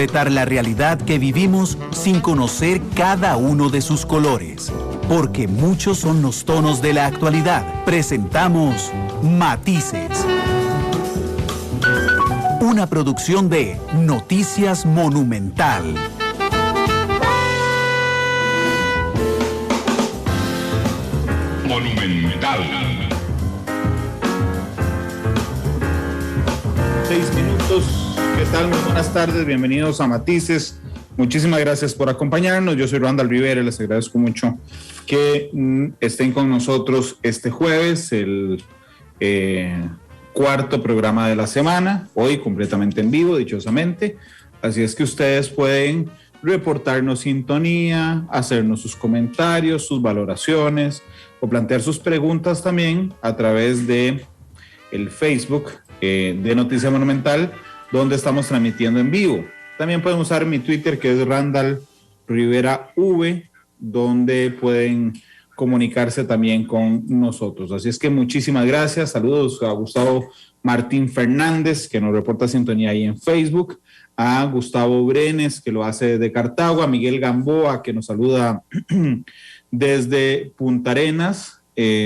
Interpretar la realidad que vivimos sin conocer cada uno de sus colores. Porque muchos son los tonos de la actualidad. Presentamos Matices. Una producción de Noticias Monumental. Monumental. 6 minutos. ¿Qué tal? Muy buenas tardes, bienvenidos a Matices. Muchísimas gracias por acompañarnos. Yo soy Randall Rivera, les agradezco mucho que estén con nosotros este jueves, el cuarto programa de la semana, hoy completamente en vivo, dichosamente. Así es que ustedes pueden reportarnos sintonía, hacernos sus comentarios, sus valoraciones o plantear sus preguntas también a través de el Facebook de Noticia Monumental, donde estamos transmitiendo en vivo. También pueden usar mi Twitter, que es Randall Rivera V, donde pueden comunicarse también con nosotros. Así es que muchísimas gracias. Saludos a Gustavo Martín Fernández, que nos reporta sintonía ahí en Facebook, a Gustavo Brenes, que lo hace de Cartago, a Miguel Gamboa, que nos saluda desde Punta Arenas.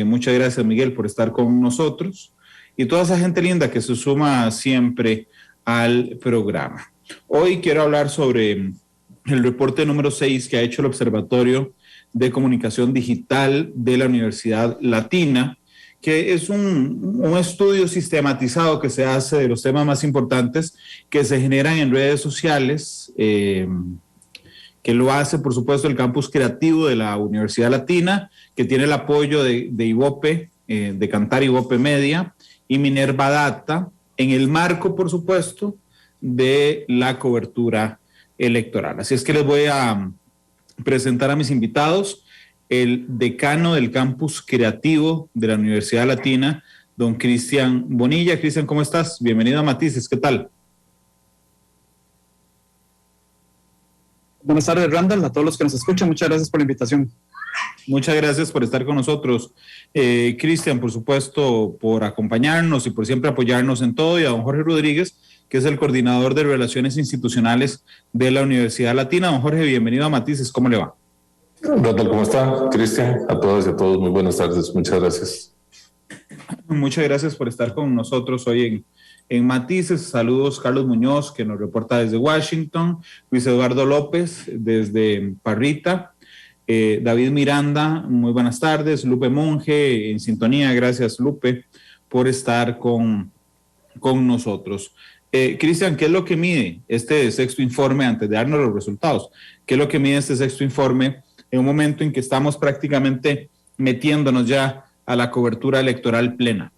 Muchas gracias, Miguel, por estar con nosotros. Y toda esa gente linda que se suma siempre al programa. Hoy quiero hablar sobre el reporte número 6 que ha hecho el Observatorio de Comunicación Digital de la Universidad Latina, que es un estudio sistematizado que se hace de los temas más importantes que se generan en redes sociales, que lo hace, por supuesto, el Campus Creativo de la Universidad Latina, que tiene el apoyo de Ibope, de Cantar Ibope Media y Minerva Data, en el marco, por supuesto, de la cobertura electoral. Así es que les voy a presentar a mis invitados, el decano del Campus Creativo de la Universidad Latina, don Cristian Bonilla. Cristian, ¿cómo estás? Bienvenido a Matices, ¿qué tal? Buenas tardes, Randall, a todos los que nos escuchan, muchas gracias por la invitación. Muchas gracias por estar con nosotros. Cristian, por supuesto, por acompañarnos y por siempre apoyarnos en todo, y a don Jorge Rodríguez, que es el coordinador de Relaciones Institucionales de la Universidad Latina. Don Jorge, bienvenido a Matices, ¿cómo le va? Randall, ¿cómo está? Cristian, a todas y a todos, muy buenas tardes, muchas gracias. Muchas gracias por estar con nosotros hoy en Matices. Saludos, Carlos Muñoz, que nos reporta desde Washington, Luis Eduardo López desde Parrita, David Miranda, muy buenas tardes, Lupe Monge en sintonía, gracias Lupe por estar con nosotros. Cristian, ¿qué es lo que mide este sexto informe antes de darnos los resultados? ¿Qué es lo que mide este sexto informe en un momento en que estamos prácticamente metiéndonos ya a la cobertura electoral plena?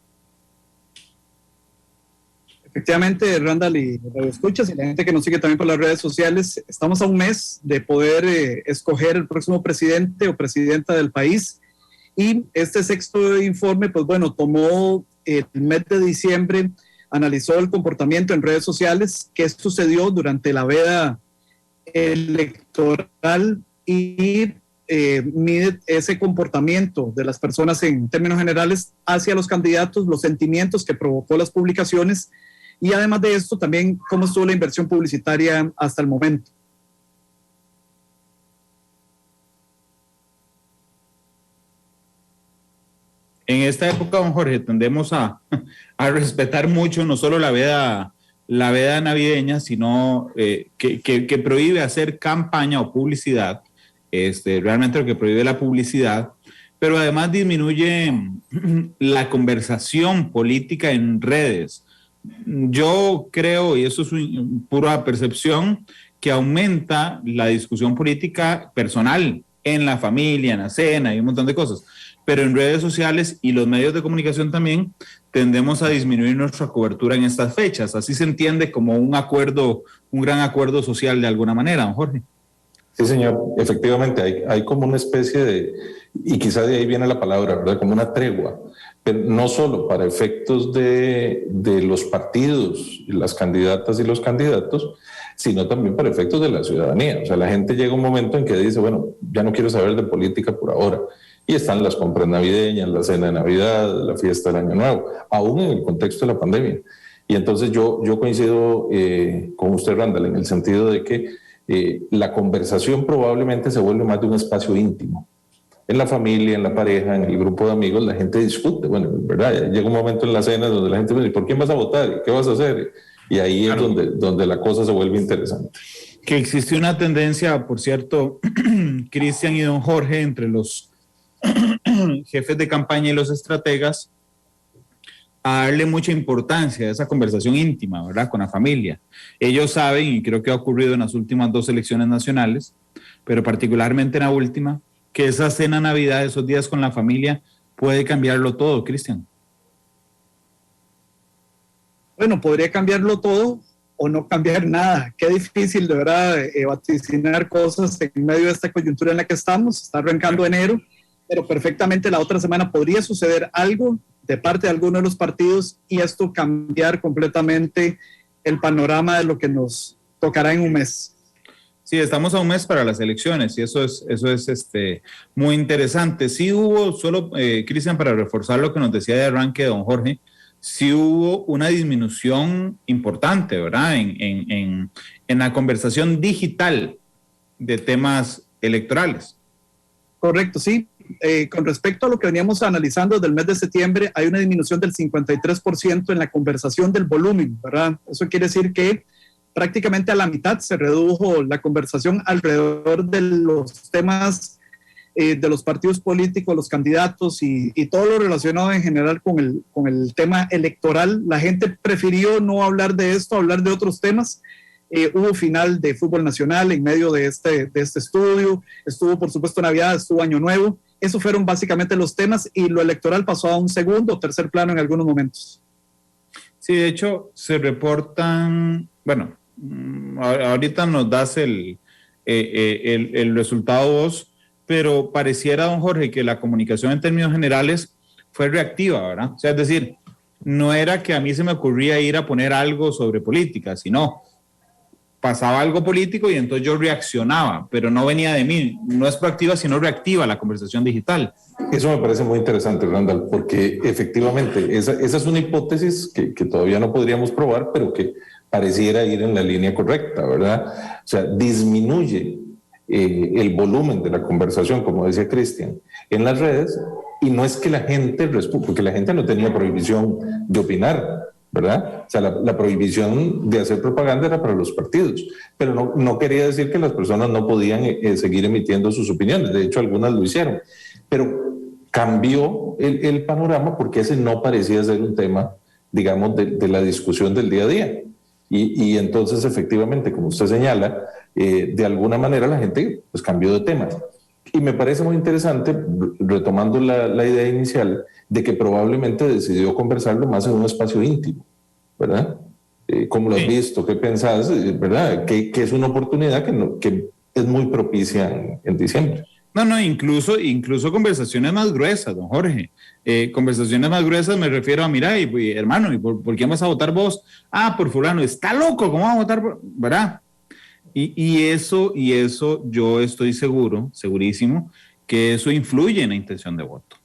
Efectivamente, Randall, y los escuchas y la gente que nos sigue también por las redes sociales, estamos a un mes de poder escoger el próximo presidente o presidenta del país, y este sexto informe, pues bueno, tomó el mes de diciembre, analizó el comportamiento en redes sociales, qué sucedió durante la veda electoral y mide ese comportamiento de las personas en términos generales hacia los candidatos, los sentimientos que provocó las publicaciones, y además de esto también cómo estuvo la inversión publicitaria hasta el momento. En esta época, don Jorge, tendemos a respetar mucho no solo la veda navideña, sino que prohíbe hacer campaña o publicidad, realmente lo que prohíbe la publicidad, pero además disminuye la conversación política en redes. Yo creo, y eso es pura percepción, que aumenta la discusión política personal en la familia, en la cena y un montón de cosas. Pero en redes sociales y los medios de comunicación también tendemos a disminuir nuestra cobertura en estas fechas. Así se entiende como un acuerdo, un gran acuerdo social de alguna manera, don Jorge. Sí, señor, efectivamente hay como una especie de, y quizá de ahí viene la palabra, ¿verdad? Como una tregua, pero no solo para efectos de los partidos, las candidatas y los candidatos, sino también para efectos de la ciudadanía. O sea, la gente llega a un momento en que dice, bueno, ya no quiero saber de política por ahora. Y están las compras navideñas, la cena de Navidad, la fiesta del Año Nuevo, aún en el contexto de la pandemia. Y entonces yo coincido con usted, Randall, en el sentido de que la conversación probablemente se vuelve más de un espacio íntimo. En la familia, en la pareja, en el grupo de amigos, la gente discute. Bueno, ¿verdad? Llega un momento en la cena donde la gente dice, ¿por quién vas a votar? ¿Qué vas a hacer? Y ahí claro, es donde la cosa se vuelve interesante. Que existe una tendencia, por cierto, Cristian y don Jorge, entre los jefes de campaña y los estrategas, a darle mucha importancia a esa conversación íntima, ¿verdad?, con la familia. Ellos saben, y creo que ha ocurrido en las últimas 2 elecciones nacionales, pero particularmente en la última, que esa cena Navidad, esos días con la familia, puede cambiarlo todo, Cristian. Bueno, podría cambiarlo todo o no cambiar nada. Qué difícil, de verdad, vaticinar cosas en medio de esta coyuntura en la que estamos. Está arrancando enero, pero perfectamente la otra semana podría suceder algo de parte de alguno de los partidos y esto cambiar completamente el panorama de lo que nos tocará en un mes. Sí, estamos a un mes para las elecciones y eso es muy interesante. Sí hubo, solo Cristian, para reforzar lo que nos decía de arranque don Jorge, sí hubo una disminución importante, ¿verdad?, en la conversación digital de temas electorales. Correcto, sí. Con respecto a lo que veníamos analizando desde el mes de septiembre, hay una disminución del 53% en la conversación del volumen, ¿verdad? Eso quiere decir que prácticamente a la mitad se redujo la conversación alrededor de los temas de los partidos políticos, los candidatos y todo lo relacionado en general con el tema electoral. La gente prefirió no hablar de esto, hablar de otros temas. Hubo final de fútbol nacional en medio de este estudio, estuvo por supuesto Navidad, estuvo Año Nuevo. Esos fueron básicamente los temas y lo electoral pasó a un segundo o tercer plano en algunos momentos. Sí, de hecho se reportan, bueno, ahorita nos das el resultado vos, pero pareciera, don Jorge, que la comunicación en términos generales fue reactiva, ¿verdad? O sea, es decir, no era que a mí se me ocurría ir a poner algo sobre política, sino pasaba algo político y entonces yo reaccionaba, pero no venía de mí, no es proactiva, sino reactiva la conversación digital. Eso me parece muy interesante, Randall, porque efectivamente esa es una hipótesis que todavía no podríamos probar, pero que pareciera ir en la línea correcta, ¿verdad? O sea, disminuye el volumen de la conversación, como decía Cristian, en las redes, y no es que la gente responda, porque la gente no tenía prohibición de opinar, ¿verdad? O sea, la prohibición de hacer propaganda era para los partidos, pero no quería decir que las personas no podían seguir emitiendo sus opiniones. De hecho, algunas lo hicieron. Pero cambió el panorama porque ese no parecía ser un tema, digamos, de la discusión del día a día. Y entonces, efectivamente, como usted señala, de alguna manera la gente pues cambió de tema. Y me parece muy interesante, retomando la idea inicial, de que probablemente decidió conversarlo más en un espacio íntimo, ¿verdad? ¿Cómo lo has visto? ¿Qué pensás? ¿Verdad? Que es una oportunidad que es muy propicia en diciembre. No, incluso conversaciones más gruesas, don Jorge. Conversaciones más gruesas me refiero a, mira, hermano, ¿y por quién vas a votar vos? Ah, por fulano, está loco, ¿cómo va a votar? ¿Verdad? Y eso yo estoy segurísimo, que eso influye en la intención de voto.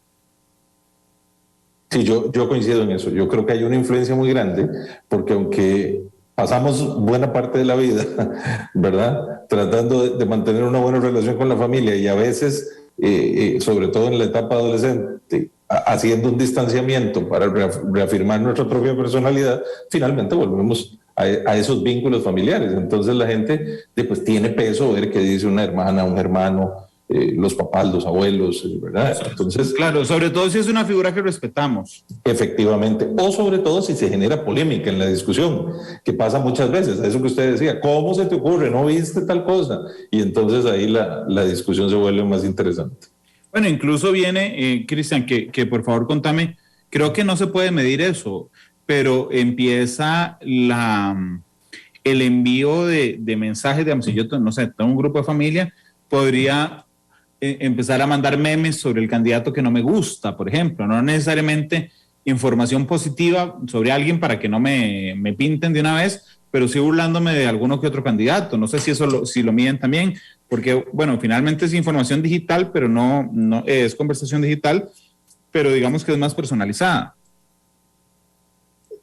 Sí, yo coincido en eso. Yo creo que hay una influencia muy grande, porque aunque pasamos buena parte de la vida, ¿verdad?, tratando de mantener una buena relación con la familia y a veces, sobre todo en la etapa adolescente, haciendo un distanciamiento para reafirmar nuestra propia personalidad, finalmente volvemos a esos vínculos familiares. Entonces la gente pues tiene peso ver qué dice una hermana, un hermano, los papás, los abuelos, ¿verdad? Entonces, claro, sobre todo si es una figura que respetamos. Efectivamente, o sobre todo si se genera polémica en la discusión, que pasa muchas veces, eso que usted decía, ¿cómo se te ocurre? ¿No viste tal cosa? Y entonces ahí la discusión se vuelve más interesante. Bueno, incluso viene, Cristian, que por favor contame, creo que no se puede medir eso, pero empieza el envío de mensajes, digamos, si yo no sé, tengo un grupo de familia, podría empezar a mandar memes sobre el candidato que no me gusta, por ejemplo, no necesariamente información positiva sobre alguien para que no me pinten de una vez, pero sí burlándome de alguno que otro candidato. No sé si si lo miden también, porque, bueno, finalmente es información digital, pero no es conversación digital, pero digamos que es más personalizada.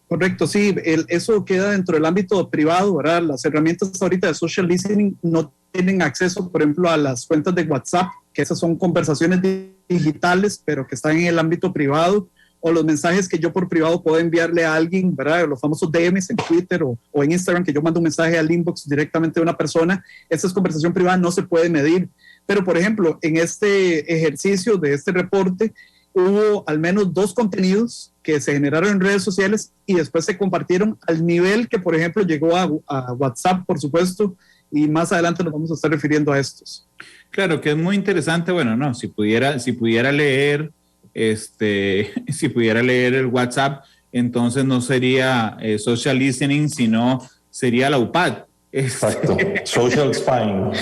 Correcto, sí, eso queda dentro del ámbito privado, ¿verdad? Las herramientas ahorita de social listening no tienen acceso, por ejemplo, a las cuentas de WhatsApp, que esas son conversaciones digitales, pero que están en el ámbito privado, o los mensajes que yo por privado puedo enviarle a alguien, ¿verdad? Los famosos DMs en Twitter o en Instagram, que yo mando un mensaje al inbox directamente de una persona. Esa es conversación privada, no se puede medir. Pero, por ejemplo, en este ejercicio de este reporte, hubo al menos 2 contenidos que se generaron en redes sociales y después se compartieron al nivel que, por ejemplo, llegó a WhatsApp, por supuesto, y más adelante nos vamos a estar refiriendo a estos. Claro, que es muy interesante. Bueno, no, si pudiera leer, si pudiera leer el WhatsApp, entonces no sería social listening, sino sería la UPAD. Exacto, social spying.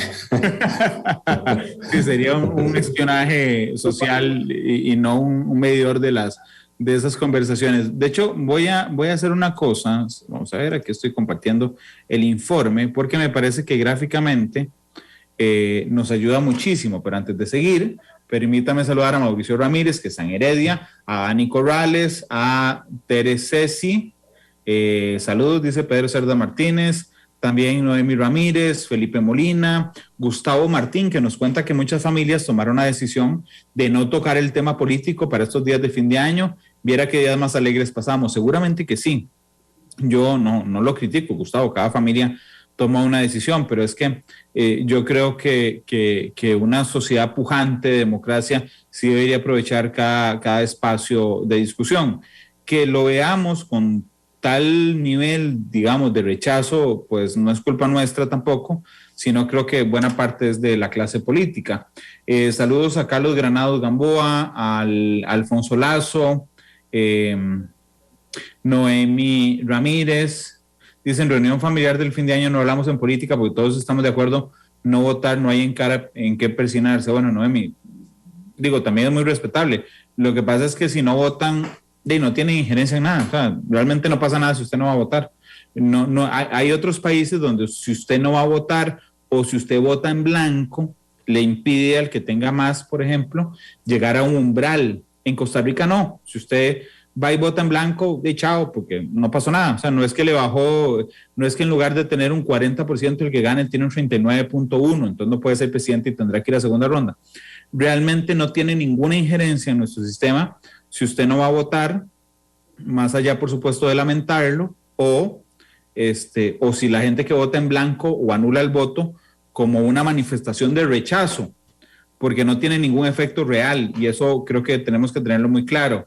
Sí, sería un espionaje social y no un medidor de esas conversaciones. De hecho, voy a hacer una cosa. Vamos a ver, aquí estoy compartiendo el informe porque me parece que gráficamente nos ayuda muchísimo. Pero antes de seguir, permítame saludar a Mauricio Ramírez, que está en Heredia, a Dani Corrales, a Teresesi. Saludos, dice Pedro Cerda Martínez. También Noemi Ramírez, Felipe Molina, Gustavo Martín, que nos cuenta que muchas familias tomaron la decisión de no tocar el tema político para estos días de fin de año. Viera qué días más alegres pasamos. Seguramente que sí. Yo no lo critico, Gustavo, cada familia toma una decisión, pero es que yo creo que una sociedad pujante de democracia sí debería aprovechar cada espacio de discusión. Que lo veamos con tal nivel, digamos, de rechazo, pues no es culpa nuestra tampoco, sino creo que buena parte es de la clase política. Saludos a Carlos Granados Gamboa, a Alfonso Lazo, Noemi Ramírez. Dicen, reunión familiar del fin de año, no hablamos en política porque todos estamos de acuerdo, no votar, no hay en qué persinarse. Bueno, Noemi, digo, también es muy respetable. Lo que pasa es que si no votan, no tienen injerencia en nada. O sea, realmente no pasa nada si usted no va a votar. Hay otros países donde si usted no va a votar o si usted vota en blanco, le impide al que tenga más, por ejemplo, llegar a un umbral. En Costa Rica no. Si usted va y vota en blanco, chao, porque no pasó nada. O sea, no es que le bajó, no es que en lugar de tener un 40% el que gane tiene un 39.1, entonces no puede ser presidente y tendrá que ir a segunda ronda. Realmente no tiene ninguna injerencia en nuestro sistema. Si usted no va a votar, más allá, por supuesto, de lamentarlo, o si la gente que vota en blanco o anula el voto como una manifestación de rechazo, porque no tiene ningún efecto real, y eso creo que tenemos que tenerlo muy claro.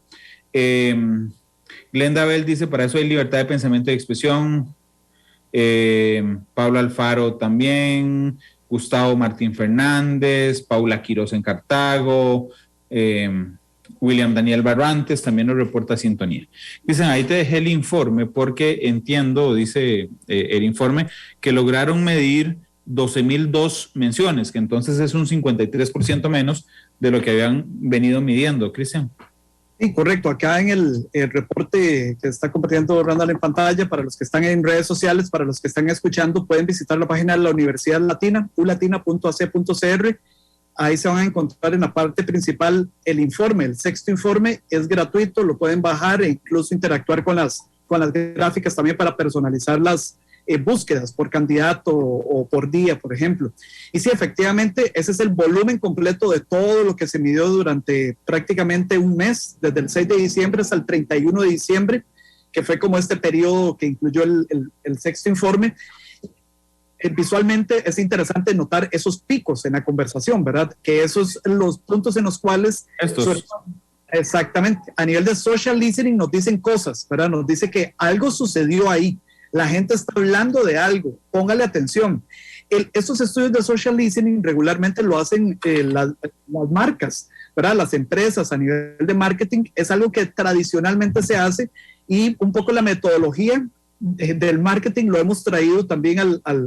Glenda Bell dice, para eso hay libertad de pensamiento y expresión. Pablo Alfaro también, Gustavo Martín Fernández, Paula Quiroz en Cartago, William Daniel Barrantes también nos reporta sintonía. Dicen, ahí te dejé el informe porque entiendo, dice el informe, que lograron medir 12.002 menciones, que entonces es un 53% menos de lo que habían venido midiendo. Cristian. Sí, correcto. Acá en el reporte que está compartiendo Randall en pantalla, para los que están en redes sociales, para los que están escuchando, pueden visitar la página de la Universidad Latina, ulatina.ac.cr. Ahí se van a encontrar en la parte principal el informe, el sexto informe, es gratuito, lo pueden bajar e incluso interactuar con las gráficas también para personalizar las búsquedas por candidato o por día, por ejemplo. Y sí, efectivamente, ese es el volumen completo de todo lo que se midió durante prácticamente un mes, desde el 6 de diciembre hasta el 31 de diciembre, que fue como este periodo que incluyó el sexto informe. Visualmente es interesante notar esos picos en la conversación, ¿verdad? Que esos los puntos en los cuales... Exactamente. A nivel de social listening nos dicen cosas, ¿verdad? Nos dice que algo sucedió ahí. La gente está hablando de algo. Póngale atención. Estos estudios de social listening regularmente lo hacen las marcas, ¿verdad? Las empresas a nivel de marketing. Es algo que tradicionalmente se hace y un poco la metodología del marketing lo hemos traído también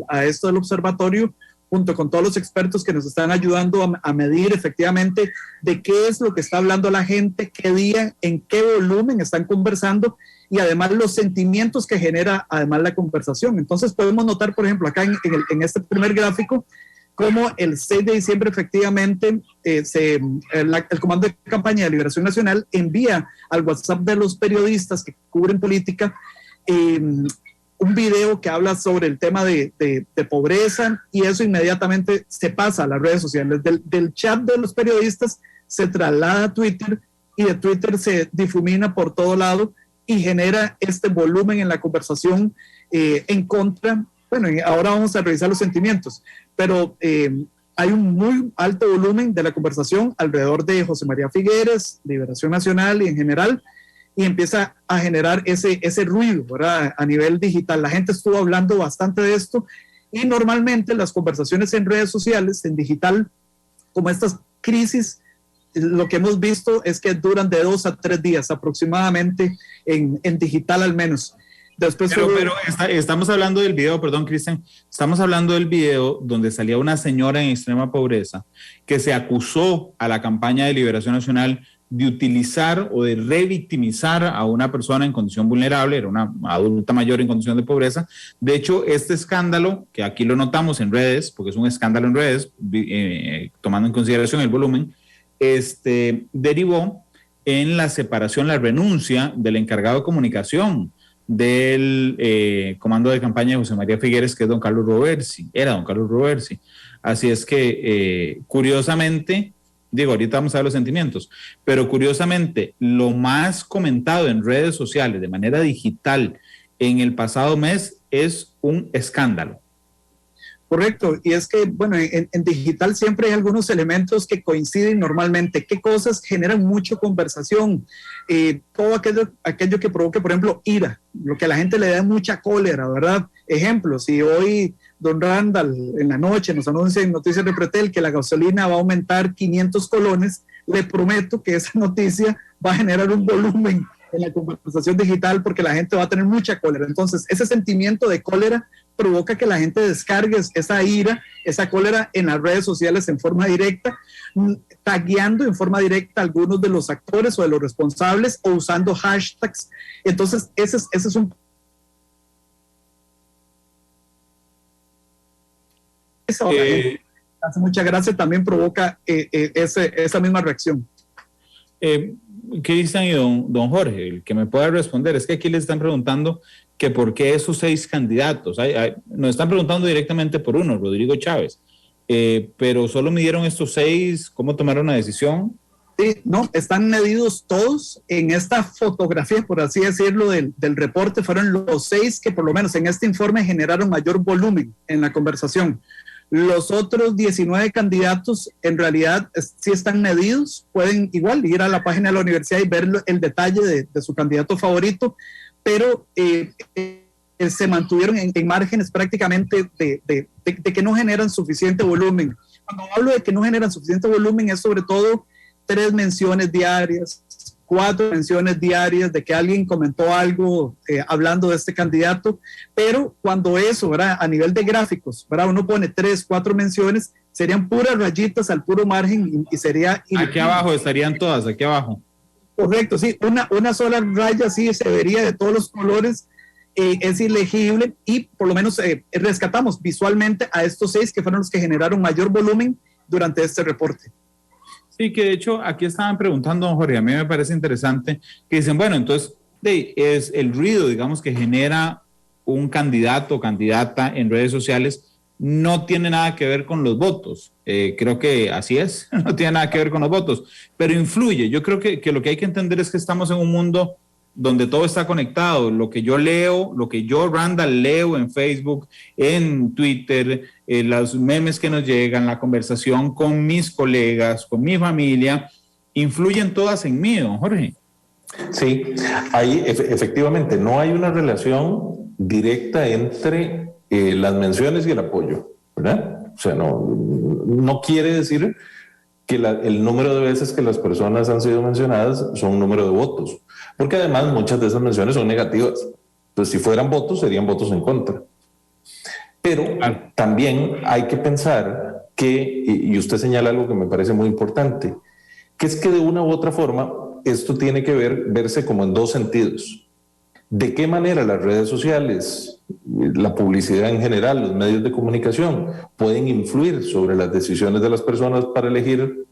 a esto del observatorio, junto con todos los expertos que nos están ayudando a medir efectivamente de qué es lo que está hablando la gente, qué día, en qué volumen están conversando y además los sentimientos que genera además la conversación. Entonces podemos notar, por ejemplo, acá en este primer gráfico, cómo el 6 de diciembre efectivamente el Comando de Campaña de Liberación Nacional envía al WhatsApp de los periodistas que cubren política un video que habla sobre el tema de pobreza, y eso inmediatamente se pasa a las redes sociales. Del chat de los periodistas se traslada a Twitter, y de Twitter se difumina por todo lado y genera este volumen en la conversación en contra. Bueno, ahora vamos a revisar los sentimientos, pero hay un muy alto volumen de la conversación alrededor de José María Figueres, Liberación Nacional y en general, y empieza a generar ese ruido, ¿verdad? A nivel digital. La gente estuvo hablando bastante de esto, y normalmente las conversaciones en redes sociales, en digital, como estas crisis, lo que hemos visto es que duran de 2 a 3 días aproximadamente, en digital al menos. Después pero estamos hablando del video, perdón, Cristian, estamos hablando del video donde salía una señora en extrema pobreza que se acusó a la campaña de Liberación Nacional de utilizar o de revictimizar a una persona en condición vulnerable, era una adulta mayor en condición de pobreza. De hecho, este escándalo, que aquí lo notamos en redes, porque es un escándalo en redes, tomando en consideración el volumen, derivó en la separación, la renuncia del encargado de comunicación del comando de campaña de José María Figueres, que es don Carlos Roversi, era don Carlos Roversi. Así es que, curiosamente, digo, ahorita vamos a ver los sentimientos, pero curiosamente, lo más comentado en redes sociales de manera digital en el pasado mes es un escándalo. Correcto, y es que, bueno, en digital siempre hay algunos elementos que coinciden normalmente. ¿Qué cosas generan mucha conversación? Todo aquello que provoque, por ejemplo, ira, lo que a la gente le da mucha cólera, ¿verdad? Ejemplo, si hoy don Randall en la noche nos anuncia en Noticias de Pretel que la gasolina va a aumentar 500 colones, le prometo que esa noticia va a generar un volumen en la conversación digital, porque la gente va a tener mucha cólera. Entonces, ese sentimiento de cólera provoca que la gente descargue esa ira, esa cólera en las redes sociales en forma directa, tagueando en forma directa a algunos de los actores o de los responsables, o usando hashtags. Entonces, ese es un... Eso hace mucha gracia, también provoca esa misma reacción. Cristian y don Jorge, el que me pueda responder, es que aquí le están preguntando que por qué esos 6 candidatos. Nos están preguntando directamente por uno, Rodrigo Chávez, pero solo midieron estos 6, ¿cómo tomaron la decisión? Sí, no, están medidos todos en esta fotografía, por así decirlo, del reporte. Fueron los 6 que por lo menos en este informe generaron mayor volumen en la conversación. Los otros 19 candidatos en realidad sí están medidos, pueden igual ir a la página de la universidad y ver el detalle de su candidato favorito, pero se mantuvieron en márgenes prácticamente de que no generan suficiente volumen. Cuando hablo de que no generan suficiente volumen es sobre todo 3 menciones diarias, 4 menciones diarias de que alguien comentó algo hablando de este candidato, pero cuando eso, ¿verdad? A nivel de gráficos, ¿verdad? Uno pone 3, 4 menciones, serían puras rayitas al puro margen y sería... Aquí abajo estarían todas, aquí abajo. Correcto, sí, una sola raya sí se vería de todos los colores, es ilegible, y por lo menos rescatamos visualmente a estos 6 que fueron los que generaron mayor volumen durante este reporte. Sí, que de hecho aquí estaban preguntando, don Jorge, a mí me parece interesante, que dicen, bueno, entonces es el ruido, digamos, que genera un candidato o candidata en redes sociales, no tiene nada que ver con los votos. Creo que así es, no tiene nada que ver con los votos, pero influye. Yo creo que lo que hay que entender es que estamos en un mundo donde todo está conectado. Lo que yo leo, lo que yo, Randall, leo en Facebook, en Twitter, los memes que nos llegan, la conversación con mis colegas, con mi familia, influyen todas en mí, don Jorge. Sí, efectivamente no hay una relación directa entre las menciones y el apoyo, ¿verdad? O sea, no quiere decir que el número de veces que las personas han sido mencionadas son un número de votos, porque además muchas de esas menciones son negativas. Entonces, si fueran votos, serían votos en contra. Pero también hay que pensar que, y usted señala algo que me parece muy importante, que es que de una u otra forma esto tiene que verse como en 2 sentidos. ¿De qué manera las redes sociales, la publicidad en general, los medios de comunicación pueden influir sobre las decisiones de las personas para elegir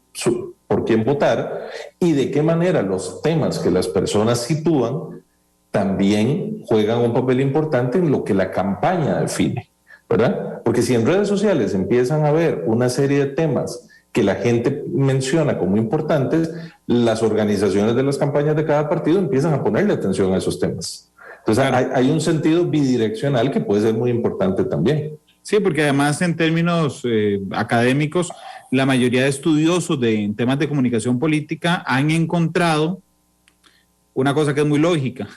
por quién votar? ¿Y de qué manera los temas que las personas sitúan también juegan un papel importante en lo que la campaña define, ¿verdad? Porque si en redes sociales empiezan a ver una serie de temas que la gente menciona como importantes, las organizaciones de las campañas de cada partido empiezan a ponerle atención a esos temas. Entonces hay un sentido bidireccional que puede ser muy importante también. Sí, porque además en términos académicos, la mayoría de estudiosos en temas de comunicación política han encontrado una cosa que es muy lógica,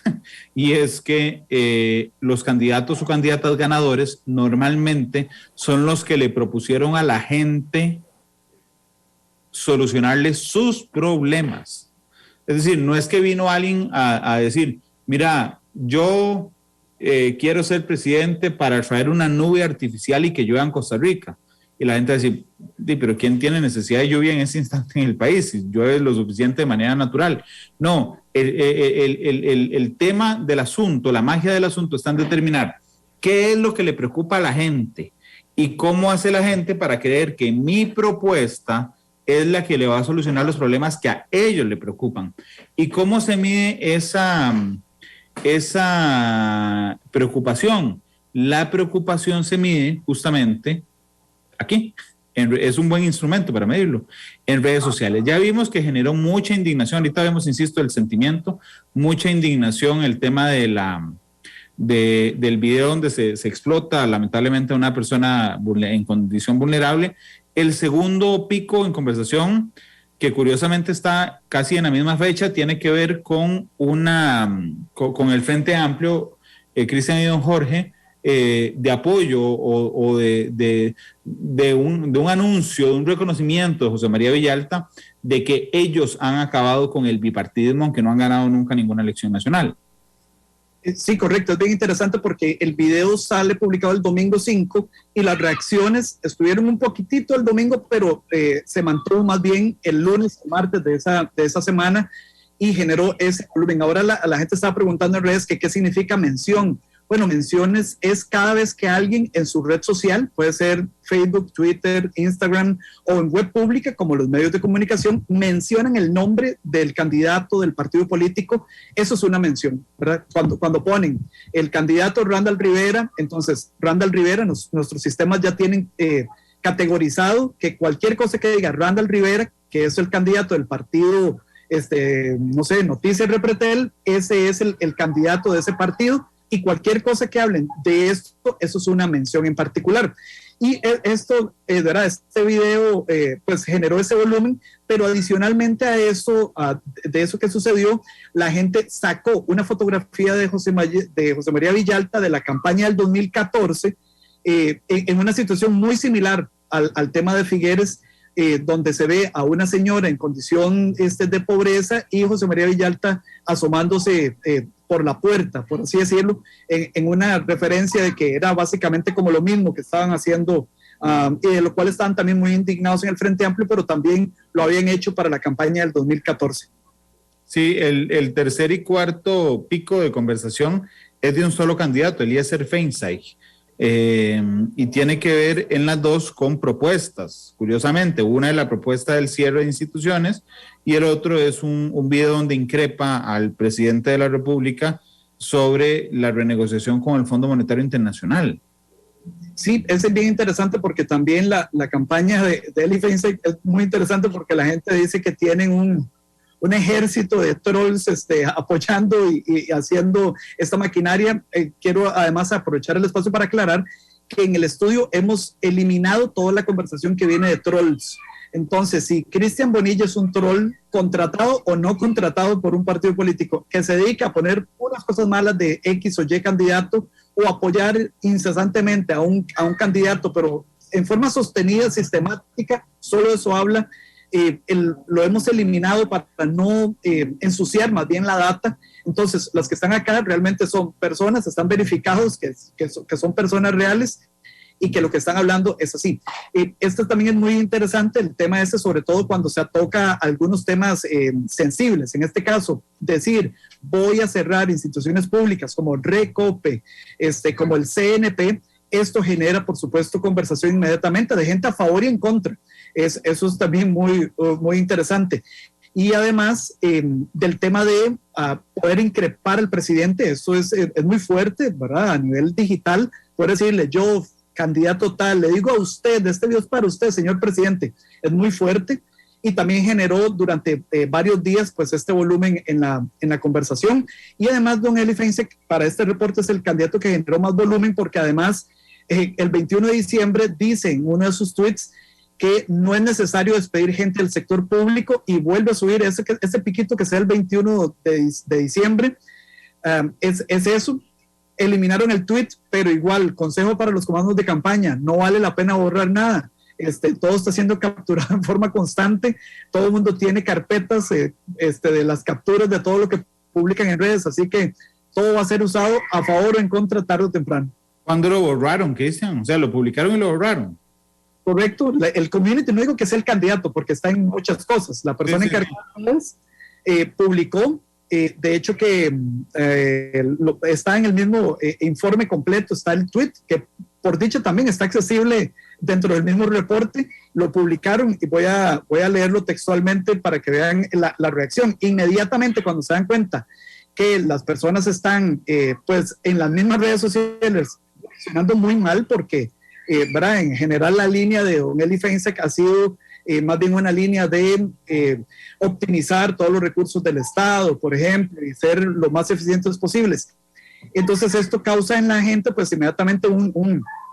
y es que los candidatos o candidatas ganadores normalmente son los que le propusieron a la gente solucionarle sus problemas. Es decir, no es que vino alguien a decir, mira, yo quiero ser presidente para traer una nube artificial y que llueva en Costa Rica. Y la gente va a decir, pero ¿quién tiene necesidad de lluvia en ese instante en el país? Si llueve lo suficiente de manera natural. No, el tema del asunto, la magia del asunto está en determinar qué es lo que le preocupa a la gente y cómo hace la gente para creer que mi propuesta es la que le va a solucionar los problemas que a ellos le preocupan. ¿Y cómo se mide esa preocupación? La preocupación se mide justamente aquí. Es un buen instrumento para medirlo en redes sociales. Ya vimos que generó mucha indignación. Ahorita vemos, insisto, el sentimiento, mucha indignación, el tema del video donde se explota lamentablemente a una persona en condición vulnerable. El segundo pico en conversación, que curiosamente está casi en la misma fecha, tiene que ver con el Frente Amplio, Cristian y don Jorge, de apoyo o de un anuncio, de un reconocimiento de José María Villalta de que ellos han acabado con el bipartidismo, aunque no han ganado nunca ninguna elección nacional. Sí, correcto, es bien interesante porque el video sale publicado el domingo 5 y las reacciones estuvieron un poquitito el domingo, pero se mantuvo más bien el lunes o martes de esa semana y generó ese volumen. Ahora la gente estaba preguntando en redes que qué significa mención. Bueno, menciones es cada vez que alguien en su red social, puede ser Facebook, Twitter, Instagram o en web pública como los medios de comunicación, mencionan el nombre del candidato del partido político. Eso es una mención, ¿verdad? Cuando ponen el candidato Randall Rivera, entonces Randall Rivera, nuestros sistemas ya tienen categorizado que cualquier cosa que diga Randall Rivera, que es el candidato del partido, no sé, Noticias Repretel, ese es el candidato de ese partido. Y cualquier cosa que hablen de esto, eso es una mención en particular. Y esto, ¿verdad? Este video pues generó ese volumen, pero adicionalmente a eso, de eso que sucedió, la gente sacó una fotografía de José María Villalta de la campaña del 2014 en una situación muy similar al tema de Figueres, donde se ve a una señora en condición de pobreza y José María Villalta asomándose por la puerta, por así decirlo, en una referencia de que era básicamente como lo mismo que estaban haciendo, y de lo cual estaban también muy indignados en el Frente Amplio, pero también lo habían hecho para la campaña del 2014. Sí, el tercer y cuarto pico de conversación es de un solo candidato, Eliezer Feinstein, y tiene que ver en las dos con propuestas. Curiosamente, una es la propuesta del cierre de instituciones y el otro es un video donde increpa al presidente de la República sobre la renegociación con el Fondo Monetario Internacional. Sí, ese es bien interesante porque también la campaña de Eli Feinstein es muy interesante porque la gente dice que tienen un ejército de trolls apoyando y haciendo esta maquinaria. Quiero además aprovechar el espacio para aclarar que en el estudio hemos eliminado toda la conversación que viene de trolls. Entonces, si Cristian Bonilla es un troll contratado o no contratado por un partido político que se dedica a poner unas cosas malas de X o Y candidato o apoyar incesantemente a un candidato, pero en forma sostenida, sistemática, solo eso habla. Lo hemos eliminado para no ensuciar más bien la data. Entonces, los que están acá realmente son personas, están verificados que son personas reales y que lo que están hablando es así. Esto también es muy interesante, el tema ese, sobre todo cuando se toca algunos temas sensibles. En este caso, decir, voy a cerrar instituciones públicas como Recope, como el CNP, esto genera, por supuesto, conversación inmediatamente de gente a favor y en contra. Eso es también muy, muy interesante. y además del tema de poder increpar al presidente. Eso es muy fuerte, ¿verdad? A nivel digital, poder decirle, yo, candidato tal, le digo a usted, este video es para usted, señor presidente, es muy fuerte, y también generó durante varios días pues este volumen en la conversación. Y además don Eli Feinstein para este reporte es el candidato que generó más volumen, porque además el 21 de diciembre dice en uno de sus tweets que no es necesario despedir gente del sector público, y vuelve a subir ese piquito que sea el 21 de diciembre. Es eso. Eliminaron el tweet, pero igual, consejo para los comandos de campaña, no vale la pena borrar nada. Todo está siendo capturado en forma constante, todo el mundo tiene carpetas de las capturas de todo lo que publican en redes, así que todo va a ser usado a favor o en contra tarde o temprano. ¿Cuándo lo borraron, Cristian? O sea, lo publicaron y lo borraron. Correcto, el community, no digo que sea el candidato, porque está en muchas cosas. La persona encargada publicó, de hecho que está en el mismo informe completo, está el tweet, que por dicho también está accesible dentro del mismo reporte, lo publicaron, y voy a leerlo textualmente para que vean la reacción. Inmediatamente cuando se dan cuenta que las personas están pues en las mismas redes sociales reaccionando muy mal, porque ¿verdad? En general la línea de don Eli Feinstein ha sido más bien una línea de optimizar todos los recursos del Estado, por ejemplo, y ser lo más eficientes posibles. Entonces esto causa en la gente pues inmediatamente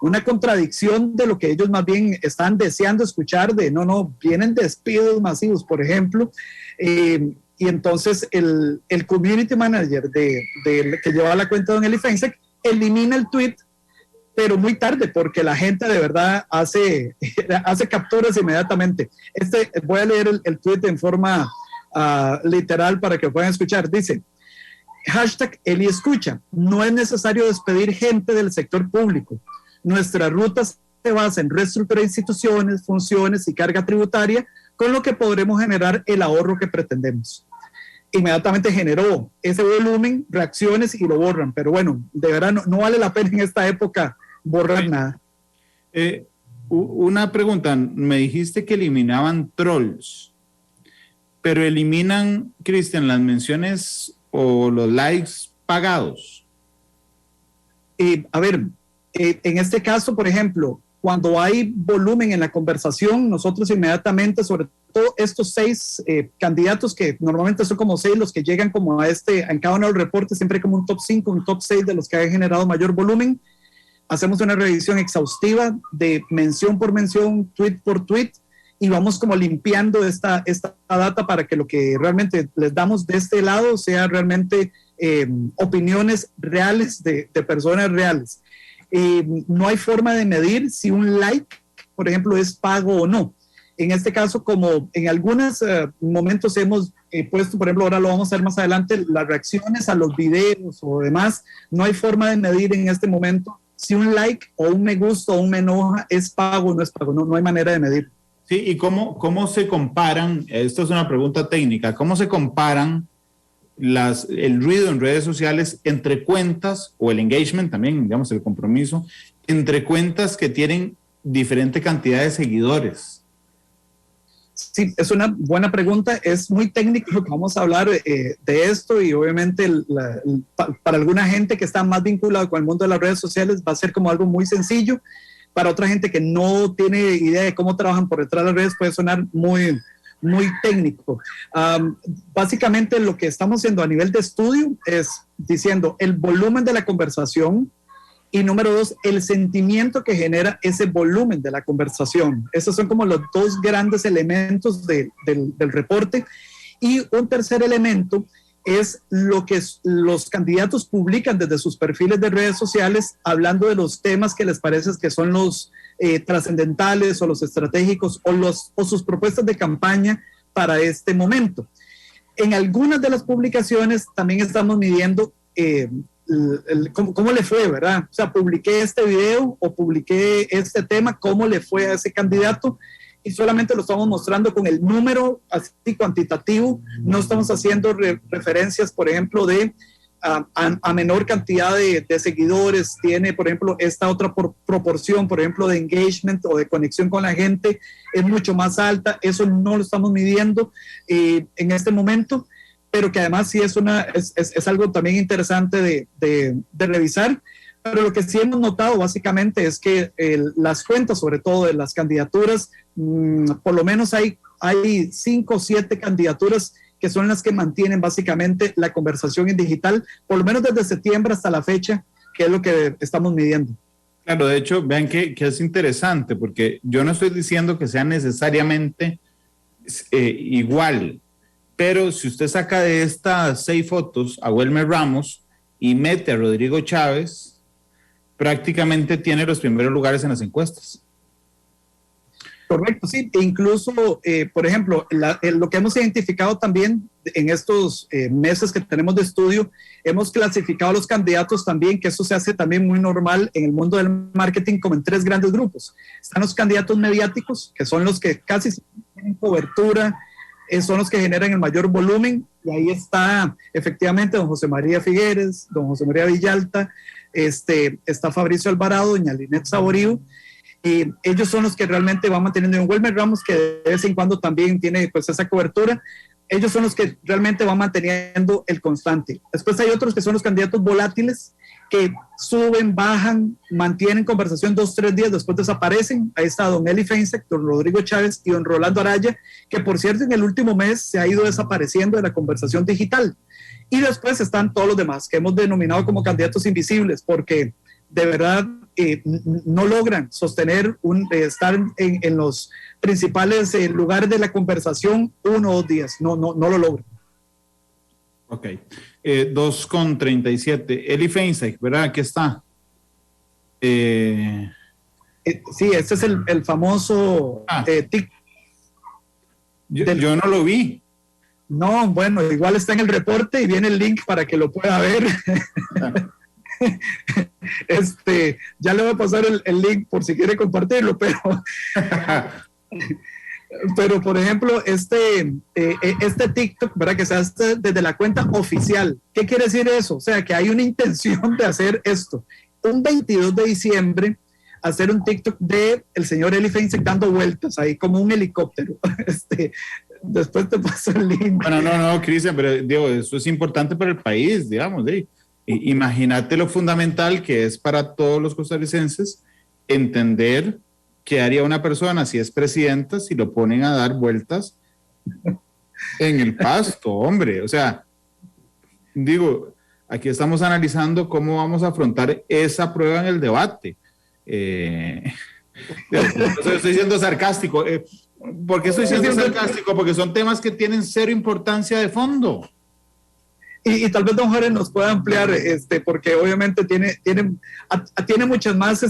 una contradicción de lo que ellos más bien están deseando escuchar, de no, vienen despidos masivos, por ejemplo, y entonces el community manager que lleva la cuenta de don Eli Feinstein elimina el tweet, pero muy tarde, porque la gente de verdad hace capturas inmediatamente. Voy a leer el tweet en forma literal para que puedan escuchar. Dice, #Eli escucha, no es necesario despedir gente del sector público. Nuestra ruta se basa en reestructurar instituciones, funciones y carga tributaria, con lo que podremos generar el ahorro que pretendemos. Inmediatamente generó ese volumen, reacciones, y lo borran. Pero bueno, de verdad no vale la pena en esta época borrar nada. Una pregunta, me dijiste que eliminaban trolls, pero eliminan, Cristian, las menciones o los likes pagados. A ver, en este caso, por ejemplo, cuando hay volumen en la conversación, nosotros inmediatamente, sobre todo estos 6 candidatos, que normalmente son como 6 los que llegan como en cada uno de los reportes, siempre hay como un top 5, un top 6 de los que han generado mayor volumen. Hacemos una revisión exhaustiva de mención por mención, tweet por tweet, y vamos como limpiando esta data para que lo que realmente les damos de este lado sea realmente opiniones reales de personas reales. No hay forma de medir si un like, por ejemplo, es pago o no. En este caso, como en algunos momentos hemos puesto, por ejemplo, ahora lo vamos a ver más adelante, las reacciones a los videos o demás, no hay forma de medir en este momento si un like o un me gusta o un me enoja es pago o no es pago. No hay manera de medir. Sí, ¿y cómo se comparan? Esto es una pregunta técnica. ¿Cómo se comparan el ruido en redes sociales entre cuentas, o el engagement también, digamos, el compromiso, entre cuentas que tienen diferente cantidad de seguidores? Sí, es una buena pregunta, es muy técnico lo que vamos a hablar de esto, y obviamente para alguna gente que está más vinculada con el mundo de las redes sociales va a ser como algo muy sencillo. Para otra gente que no tiene idea de cómo trabajan por detrás de las redes puede sonar muy, muy técnico. Básicamente lo que estamos haciendo a nivel de estudio es diciendo el volumen de la conversación, y número 2, el sentimiento que genera ese volumen de la conversación. Esos son como los 2 grandes elementos del reporte. Y un tercer elemento es lo que los candidatos publican desde sus perfiles de redes sociales, hablando de los temas que les parece que son los trascendentales o los estratégicos o sus propuestas de campaña para este momento. En algunas de las publicaciones también estamos midiendo cómo le fue, ¿verdad? O sea, publiqué este video o publiqué este tema, cómo le fue a ese candidato, y solamente lo estamos mostrando con el número así cuantitativo. No estamos haciendo referencias, por ejemplo, de a menor cantidad de seguidores, tiene, por ejemplo, esta otra proporción, por ejemplo, de engagement o de conexión con la gente es mucho más alta. Eso no lo estamos midiendo en este momento, pero que además sí es algo también interesante de revisar. Pero lo que sí hemos notado básicamente es que las cuentas, sobre todo de las candidaturas, por lo menos hay 5 o 7 candidaturas que son las que mantienen básicamente la conversación en digital, por lo menos desde septiembre hasta la fecha, que es lo que estamos midiendo. Claro, de hecho, vean que es interesante, porque yo no estoy diciendo que sea necesariamente igual, pero si usted saca de estas 6 fotos a Wilmer Ramos y mete a Rodrigo Chávez, prácticamente tiene los primeros lugares en las encuestas. Correcto, sí. E incluso, por ejemplo, lo que hemos identificado también en estos meses que tenemos de estudio, hemos clasificado a los candidatos también, que eso se hace también muy normal en el mundo del marketing, como en 3 grandes grupos. Están los candidatos mediáticos, que son los que casi tienen cobertura, son los que generan el mayor volumen, y ahí está efectivamente don José María Figueres, don José María Villalta, está Fabricio Alvarado, doña Linet Saborío. Ellos son los que realmente van manteniendo, en Wilmer Ramos, que de vez en cuando también tiene pues esa cobertura. Ellos son los que realmente van manteniendo el constante. Después hay otros que son los candidatos volátiles, que suben, bajan, mantienen conversación 2 o 3 días, después desaparecen. Ahí está don Eli Feinsack, don Rodrigo Chávez y don Rolando Araya, que por cierto en el último mes se ha ido desapareciendo de la conversación digital. Y después están todos los demás, que hemos denominado como candidatos invisibles, porque de verdad no logran sostener estar en los principales lugares de la conversación 1 o 2 días, no lo logran. Ok, 2:37, Eli Feinsack, ¿verdad? Aquí está. Sí, este es el famoso TikTok. Yo no lo vi. No, bueno, igual está en el reporte y viene el link para que lo pueda ver. Ya le voy a pasar el link por si quiere compartirlo, pero por ejemplo, este TikTok, ¿verdad? Que se hace desde la cuenta oficial. ¿Qué quiere decir eso? O sea, que hay una intención de hacer esto. Un 22 de diciembre, hacer un TikTok de el señor Eli Feinsack dando vueltas ahí como un helicóptero. Después te paso el link. Bueno, no, Cristian, pero digo, eso es importante para el país, digamos. Imagínate lo fundamental que es para todos los costarricenses entender qué haría una persona si es presidenta si lo ponen a dar vueltas en el pasto, hombre. O sea, digo, aquí estamos analizando cómo vamos a afrontar esa prueba en el debate. Estoy siendo sarcástico. ¿Por qué estoy siendo sarcástico? Porque son temas que tienen 0 importancia de fondo. Y tal vez don Jorge nos pueda ampliar, porque obviamente tiene muchas más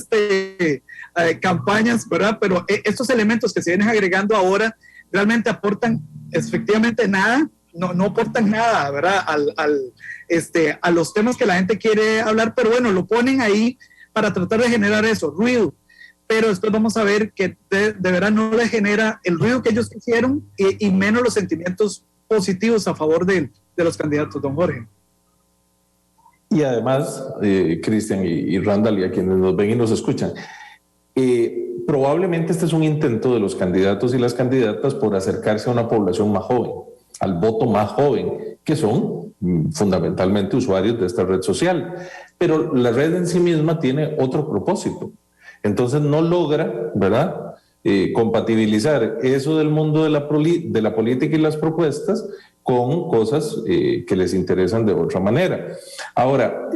campañas, ¿verdad? Pero estos elementos que se vienen agregando ahora realmente aportan efectivamente nada, no aportan nada, ¿verdad? A los temas que la gente quiere hablar, pero bueno, lo ponen ahí para tratar de generar eso, ruido. Pero después vamos a ver que de verdad no le genera el ruido que ellos quisieron y menos los sentimientos positivos a favor de los candidatos, don Jorge. Y además, Cristian y Randall y a quienes nos ven y nos escuchan, probablemente este es un intento de los candidatos y las candidatas por acercarse a una población más joven, al voto más joven, que son fundamentalmente usuarios de esta red social. Pero la red en sí misma tiene otro propósito. Entonces no logra, ¿verdad?, compatibilizar eso del mundo de la política y las propuestas con cosas que les interesan de otra manera. Ahora,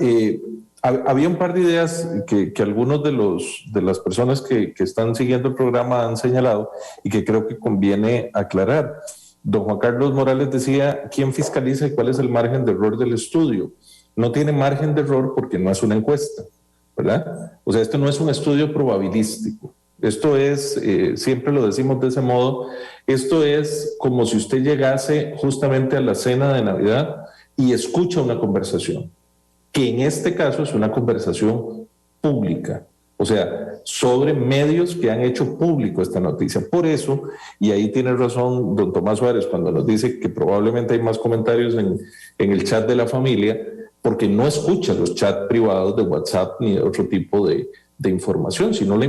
había un par de ideas que algunos de las personas que están siguiendo el programa han señalado y que creo que conviene aclarar. Don Juan Carlos Morales decía, ¿quién fiscaliza y cuál es el margen de error del estudio? No tiene margen de error porque no es una encuesta, ¿verdad? O sea, esto no es un estudio probabilístico. Esto es, siempre lo decimos de ese modo, esto es como si usted llegase justamente a la cena de Navidad y escucha una conversación, que en este caso es una conversación pública, o sea, sobre medios que han hecho público esta noticia. Por eso, y ahí tiene razón don Tomás Suárez cuando nos dice que probablemente hay más comentarios en el chat de la familia, porque no escucha los chats privados de WhatsApp ni de otro tipo de información, sino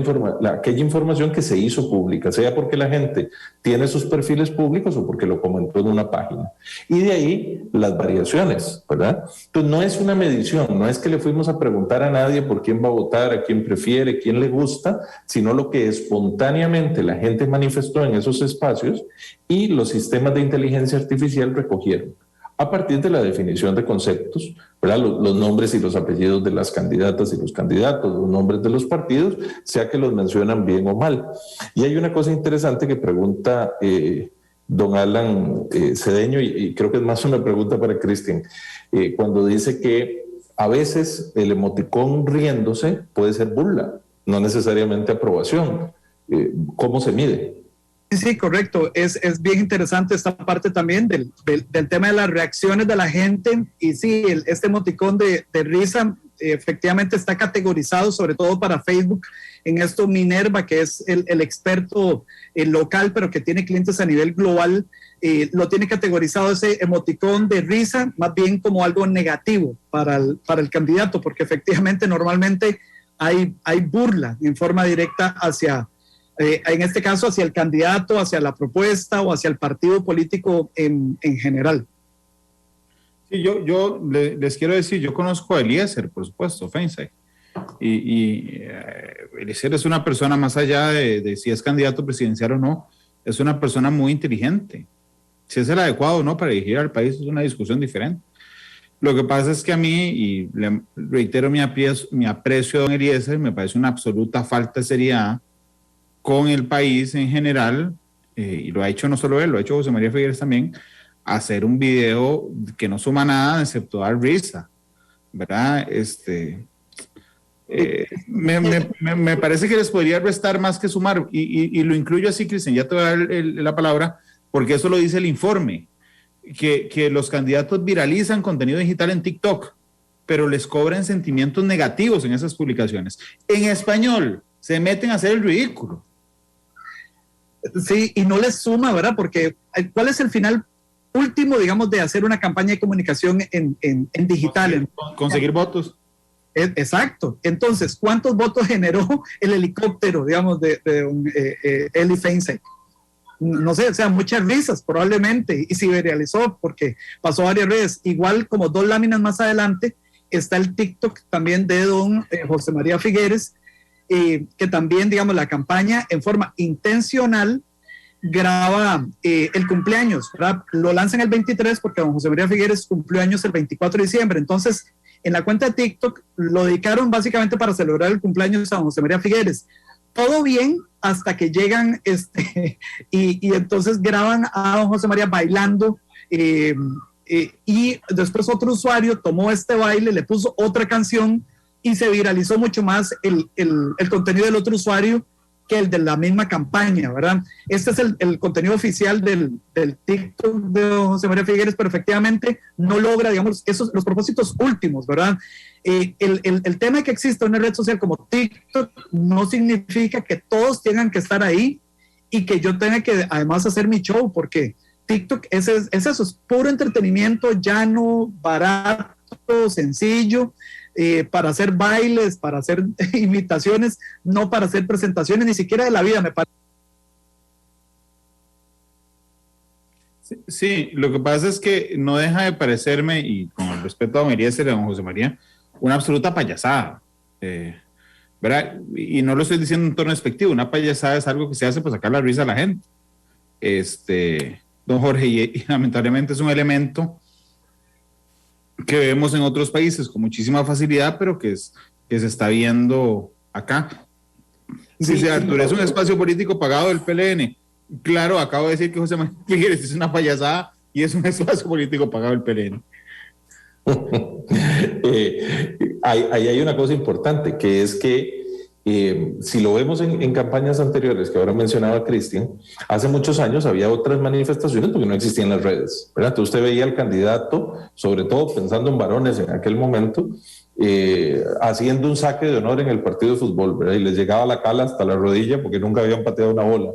aquella información que se hizo pública, sea porque la gente tiene sus perfiles públicos o porque lo comentó en una página. Y de ahí las variaciones, ¿verdad? Entonces no es una medición, no es que le fuimos a preguntar a nadie por quién va a votar, a quién prefiere, quién le gusta, sino lo que espontáneamente la gente manifestó en esos espacios y los sistemas de inteligencia artificial recogieron a partir de la definición de conceptos, ¿verdad? Los nombres y los apellidos de las candidatas y los candidatos, los nombres de los partidos, sea que los mencionan bien o mal. Y hay una cosa interesante que pregunta don Alan Cedeño, y creo que es más una pregunta para Cristian, cuando dice que a veces el emoticón riéndose puede ser burla, no necesariamente aprobación. ¿Cómo se mide? Sí, correcto. Es bien interesante esta parte también del tema de las reacciones de la gente. Y sí, este emoticón de risa efectivamente está categorizado, sobre todo para Facebook, en esto Minerva, que es el experto local, pero que tiene clientes a nivel global, lo tiene categorizado ese emoticón de risa más bien como algo negativo para el candidato, porque efectivamente normalmente hay burla en forma directa hacia en este caso hacia el candidato, hacia la propuesta o hacia el partido político en general. Sí, yo les quiero decir, yo conozco a Eliezer, por supuesto, Feinstein, y Eliezer es una persona más allá de si es candidato presidencial o no, es una persona muy inteligente. Si es el adecuado o no para dirigir al país es una discusión diferente. Lo que pasa es que a mí, y le reitero mi aprecio a don Eliezer, me parece una absoluta falta de seriedad con el país en general, y lo ha hecho no solo él, lo ha hecho José María Figueres también, hacer un video que no suma nada excepto dar risa, ¿verdad? Me parece que les podría restar más que sumar, y lo incluyo así, Cristian, ya te voy a dar la palabra, porque eso lo dice el informe, que los candidatos viralizan contenido digital en TikTok, pero les cobran sentimientos negativos en esas publicaciones. En español, se meten a hacer el ridículo. Sí, y no les suma, ¿verdad? Porque ¿cuál es el final último, digamos, de hacer una campaña de comunicación en digital? Conseguir votos. Exacto. Entonces, ¿cuántos votos generó el helicóptero, digamos, de Eli Feinstein? No sé, o sea, muchas risas probablemente, y se viralizó porque pasó a varias redes. Igual como 2 láminas más adelante está el TikTok también de don José María Figueres, que también, digamos, la campaña en forma intencional graba el cumpleaños, ¿verdad? Lo lanzan el 23 porque don José María Figueres cumplió años el 24 de diciembre. Entonces, en la cuenta de TikTok lo dedicaron básicamente para celebrar el cumpleaños a don José María Figueres. Todo bien hasta que llegan y entonces graban a don José María bailando y después otro usuario tomó este baile, le puso otra canción y se viralizó mucho más el contenido del otro usuario que el de la misma campaña, ¿verdad? Este es el contenido oficial del TikTok de José María Figueres, pero efectivamente no logra, digamos, los propósitos últimos, ¿verdad? El tema de que exista una red social como TikTok no significa que todos tengan que estar ahí y que yo tenga que además hacer mi show, porque TikTok es eso, es puro entretenimiento, llano, barato, sencillo, para hacer bailes, para hacer imitaciones, no para hacer presentaciones, ni siquiera de la vida, me parece. Sí, lo que pasa es que no deja de parecerme, y con el respeto a don Eliezer y a don José María, una absoluta payasada, ¿verdad? Y no lo estoy diciendo en tono despectivo, una payasada es algo que se hace para sacar la risa a la gente. Don Jorge, y lamentablemente es un elemento que vemos en otros países con muchísima facilidad, pero que se está viendo acá. Sí, sí, Arturo, es un espacio político pagado del PLN. Claro, acabo de decir que José María Figueres es una payasada y es un espacio político pagado del PLN. Ahí hay una cosa importante, que es que si lo vemos en campañas anteriores, que ahora mencionaba Cristian, hace muchos años había otras manifestaciones porque no existían las redes, ¿verdad? Entonces usted veía al candidato, sobre todo pensando en varones en aquel momento, haciendo un saque de honor en el partido de fútbol, ¿verdad? Y les llegaba la cala hasta la rodilla porque nunca habían pateado una bola.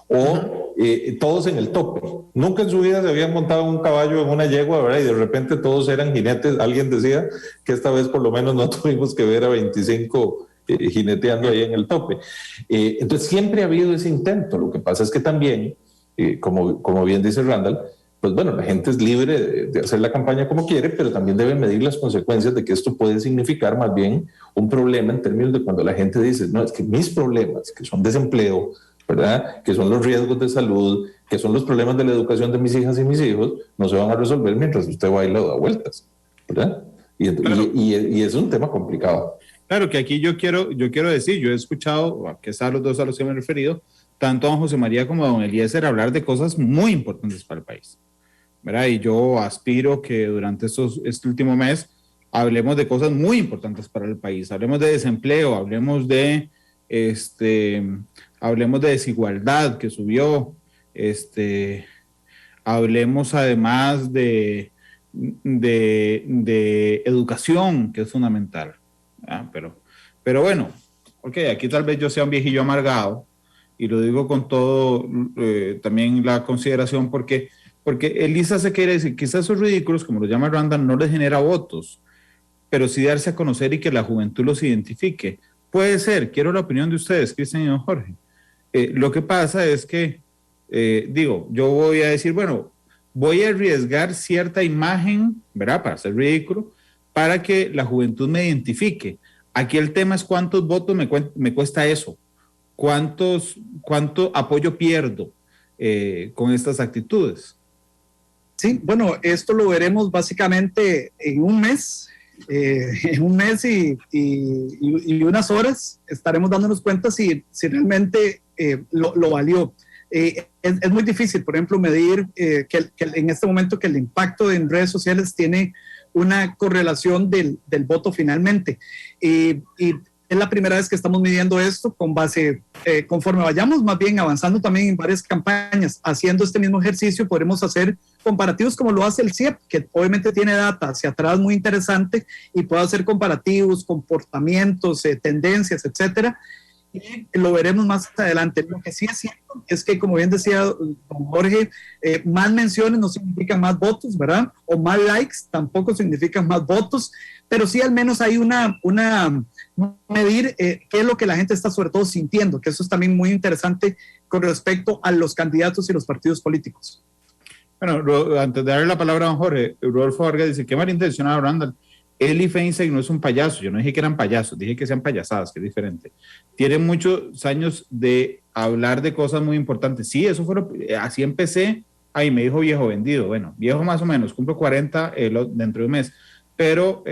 O todos en el tope. Nunca en su vida se habían montado en un caballo, en una yegua, ¿verdad? Y de repente todos eran jinetes. Alguien decía que esta vez por lo menos no tuvimos que ver a 25 jineteando ahí en el tope. Entonces siempre ha habido ese intento. Lo que pasa es que también, como bien dice Randall, pues bueno, la gente es libre de hacer la campaña como quiere, pero también debe medir las consecuencias de que esto puede significar más bien un problema en términos de cuando la gente dice, no, es que mis problemas, que son desempleo, ¿verdad? Que son los riesgos de salud, que son los problemas de la educación de mis hijas y mis hijos, no se van a resolver mientras usted baila o da vueltas, ¿verdad? Y es un tema complicado. Claro que aquí yo quiero decir, yo he escuchado, que están los dos a los que me he referido, tanto a don José María como a don Eliezer hablar de cosas muy importantes para el país, ¿verdad? Y yo aspiro que durante este último mes hablemos de cosas muy importantes para el país, hablemos de desempleo, hablemos de desigualdad que subió, hablemos además de educación, que es fundamental. Pero bueno, aquí tal vez yo sea un viejillo amargado, y lo digo con todo también la consideración, porque Elisa se quiere decir, quizás esos ridículos, como lo llama Randall, no les genera votos, pero sí darse a conocer y que la juventud los identifique. Puede ser, quiero la opinión de ustedes, Cristian y don Jorge. Lo que pasa es que, yo voy a decir, bueno, voy a arriesgar cierta imagen, ¿verdad?, para hacer ridículo, para que la juventud me identifique. Aquí el tema es cuántos votos me cuesta eso, cuánto apoyo pierdo con estas actitudes. Sí, bueno, esto lo veremos básicamente en un mes. Y unas horas estaremos dándonos cuenta si realmente lo valió. Es muy difícil, por ejemplo, medir que en este momento que el impacto en redes sociales tiene una correlación del voto finalmente. Y es la primera vez que estamos midiendo esto con base, conforme vayamos más bien avanzando también en varias campañas, haciendo este mismo ejercicio, podremos hacer comparativos como lo hace el CIEP, que obviamente tiene data hacia atrás muy interesante y puede hacer comparativos, comportamientos, tendencias, etcétera. Y lo veremos más adelante. Lo que sí es cierto es que, como bien decía don Jorge, más menciones no significan más votos, ¿verdad? O más likes tampoco significan más votos, pero sí al menos hay una medir qué es lo que la gente está sobre todo sintiendo, que eso es también muy interesante con respecto a los candidatos y los partidos políticos. Bueno, antes de darle la palabra a don Jorge, Rodolfo Vargas dice, qué malintencionado Randall. Eli Feinstein no es un payaso, yo no dije que eran payasos, dije que sean payasadas, que es diferente. Tienen muchos años de hablar de cosas muy importantes. Sí, eso fue así empecé. Ahí me dijo viejo vendido. Bueno, viejo más o menos, cumplo 40 dentro de un mes. Pero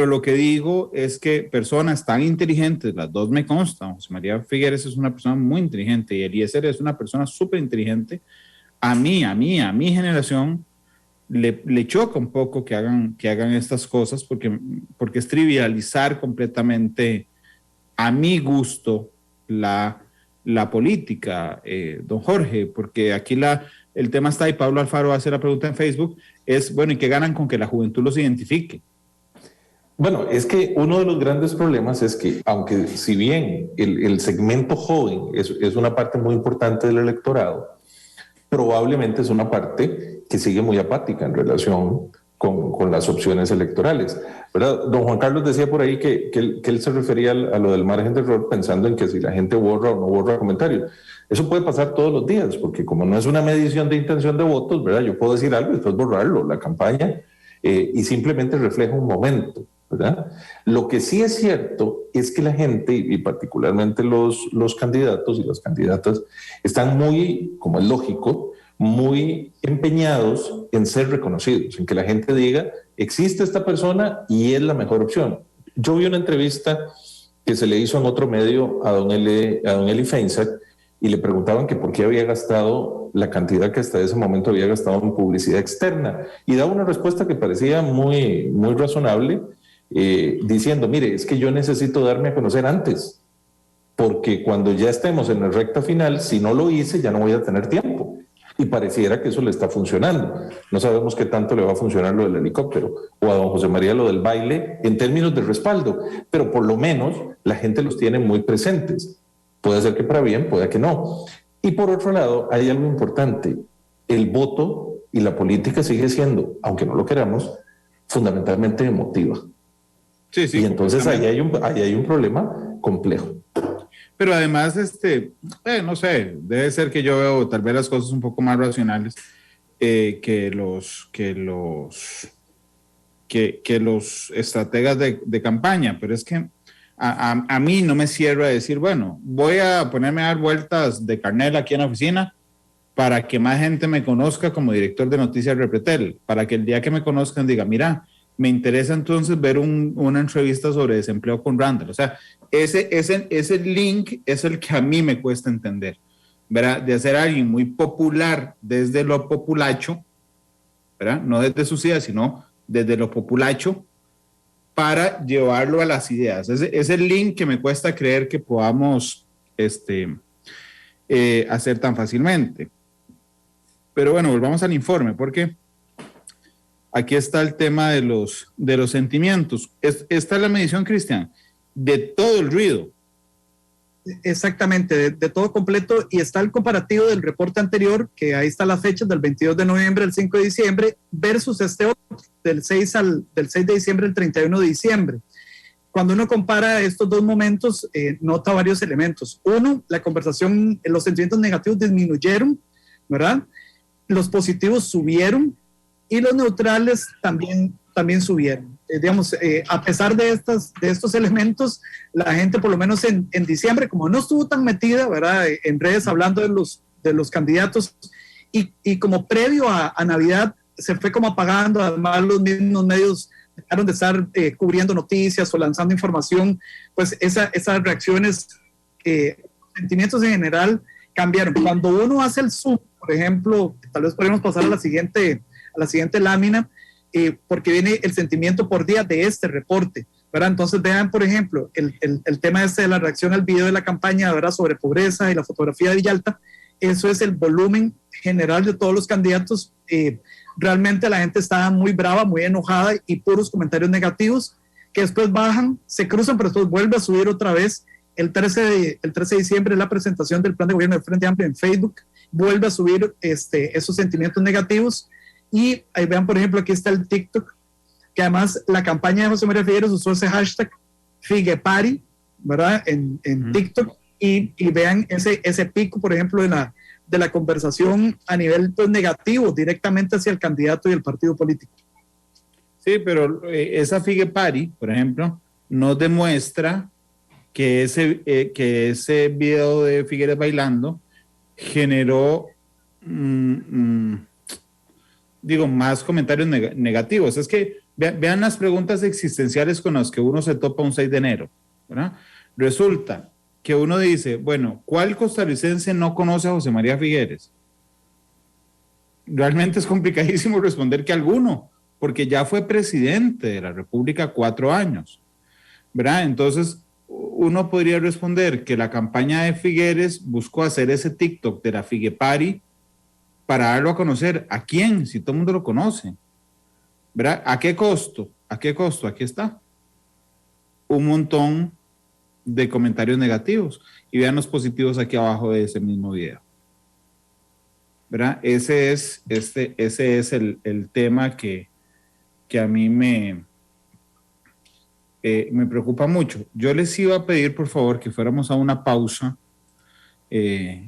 lo que digo es que personas tan inteligentes, las dos me constan, José María Figueres es una persona muy inteligente y Eliezer es una persona súper inteligente. A mi generación le choca un poco que hagan estas cosas porque es trivializar completamente, a mi gusto, la política, don Jorge, porque aquí el tema está, y Pablo Alfaro hace la pregunta en Facebook, es, bueno, ¿y qué ganan con que la juventud los identifique? Bueno, es que uno de los grandes problemas es que, aunque si bien el segmento joven es una parte muy importante del electorado, probablemente es una parte que sigue muy apática en relación con las opciones electorales, ¿verdad? Don Juan Carlos decía por ahí que él se refería a lo del margen de error pensando en que si la gente borra o no borra comentarios. Eso puede pasar todos los días, porque como no es una medición de intención de votos, ¿verdad? Yo puedo decir algo y después borrarlo, la campaña, y simplemente refleja un momento, ¿verdad? Lo que sí es cierto es que la gente, y particularmente los candidatos y las candidatas, están muy, como es lógico, muy empeñados en ser reconocidos, en que la gente diga, existe esta persona y es la mejor opción. Yo vi una entrevista que se le hizo en otro medio a don Eli Feinstein y le preguntaban que por qué había gastado la cantidad que hasta ese momento había gastado en publicidad externa, y daba una respuesta que parecía muy, muy razonable, diciendo, mire, es que yo necesito darme a conocer antes, porque cuando ya estemos en la recta final, si no lo hice, ya no voy a tener tiempo. Y pareciera que eso le está funcionando. No sabemos qué tanto le va a funcionar lo del helicóptero o a don José María lo del baile en términos de respaldo, pero por lo menos la gente los tiene muy presentes. Puede ser que para bien, puede que no. Y por otro lado, hay algo importante. El voto y la política sigue siendo, aunque no lo queramos, fundamentalmente emotiva. Sí, sí. Y entonces ahí hay un problema complejo. Pero además, no sé, debe ser que yo veo tal vez las cosas un poco más racionales que los estrategas de campaña, pero es que a mí no me cierra decir, bueno, voy a ponerme a dar vueltas de carnel aquí en la oficina para que más gente me conozca como director de Noticias Repretel, para que el día que me conozcan diga, mira, me interesa entonces ver una entrevista sobre desempleo con Randall. O sea, ese link es el que a mí me cuesta entender, ¿verdad? De hacer a alguien muy popular desde lo populacho, ¿verdad? No desde sus ideas, sino desde lo populacho, para llevarlo a las ideas. Es el link que me cuesta creer que podamos hacer tan fácilmente. Pero bueno, volvamos al informe, porque aquí está el tema de los sentimientos. Esta es la medición, Cristian, de todo el ruido. Exactamente, de todo completo, y está el comparativo del reporte anterior, que ahí está la fecha del 22 de noviembre al 5 de diciembre, versus este otro, del 6 de diciembre al 31 de diciembre. Cuando uno compara estos dos momentos, nota varios elementos. Uno, la conversación, los sentimientos negativos disminuyeron, ¿verdad? Los positivos subieron y los neutrales también subieron. A pesar de estos elementos, la gente, por lo menos en diciembre, como no estuvo tan metida, ¿verdad?, en redes hablando de los candidatos, y como previo a Navidad se fue como apagando, además los mismos medios dejaron de estar cubriendo noticias o lanzando información, pues esas reacciones, sentimientos en general cambiaron. Cuando uno hace el zoom, por ejemplo, tal vez podemos pasar a la siguiente lámina, porque viene el sentimiento por día de este reporte, ¿verdad? Entonces vean, por ejemplo, el tema de la reacción al video de la campaña, ¿verdad?, sobre pobreza y la fotografía de Villalta. Eso es el volumen general de todos los candidatos. Realmente la gente estaba muy brava, muy enojada, y puros comentarios negativos que después bajan, se cruzan, pero después vuelve a subir otra vez. El 13 de diciembre, la presentación del plan de gobierno del Frente Amplio en Facebook, vuelve a subir esos sentimientos negativos. Y ahí vean, por ejemplo, aquí está el TikTok, que además la campaña de José María Figueres usó ese hashtag FiguePari, ¿verdad?, en TikTok, y vean ese pico, por ejemplo, de la conversación a nivel, pues, negativo, directamente hacia el candidato y el partido político. Sí, pero esa FiguePari, por ejemplo, no demuestra que ese video de Figueres bailando generó más comentarios negativos. Es que vean las preguntas existenciales con las que uno se topa un 6 de enero, ¿verdad? Resulta que uno dice, bueno, ¿cuál costarricense no conoce a José María Figueres? Realmente es complicadísimo responder que alguno, porque ya fue presidente de la República 4 años, ¿verdad? Entonces, uno podría responder que la campaña de Figueres buscó hacer ese TikTok de la FiguePari para darlo a conocer. ¿A quién? Si todo el mundo lo conoce, ¿verdad? ¿A qué costo? ¿A qué costo? Aquí está. Un montón de comentarios negativos. Y vean los positivos aquí abajo de ese mismo video, ¿verdad? Ese es el tema que a mí me preocupa mucho. Yo les iba a pedir, por favor, que fuéramos a una pausa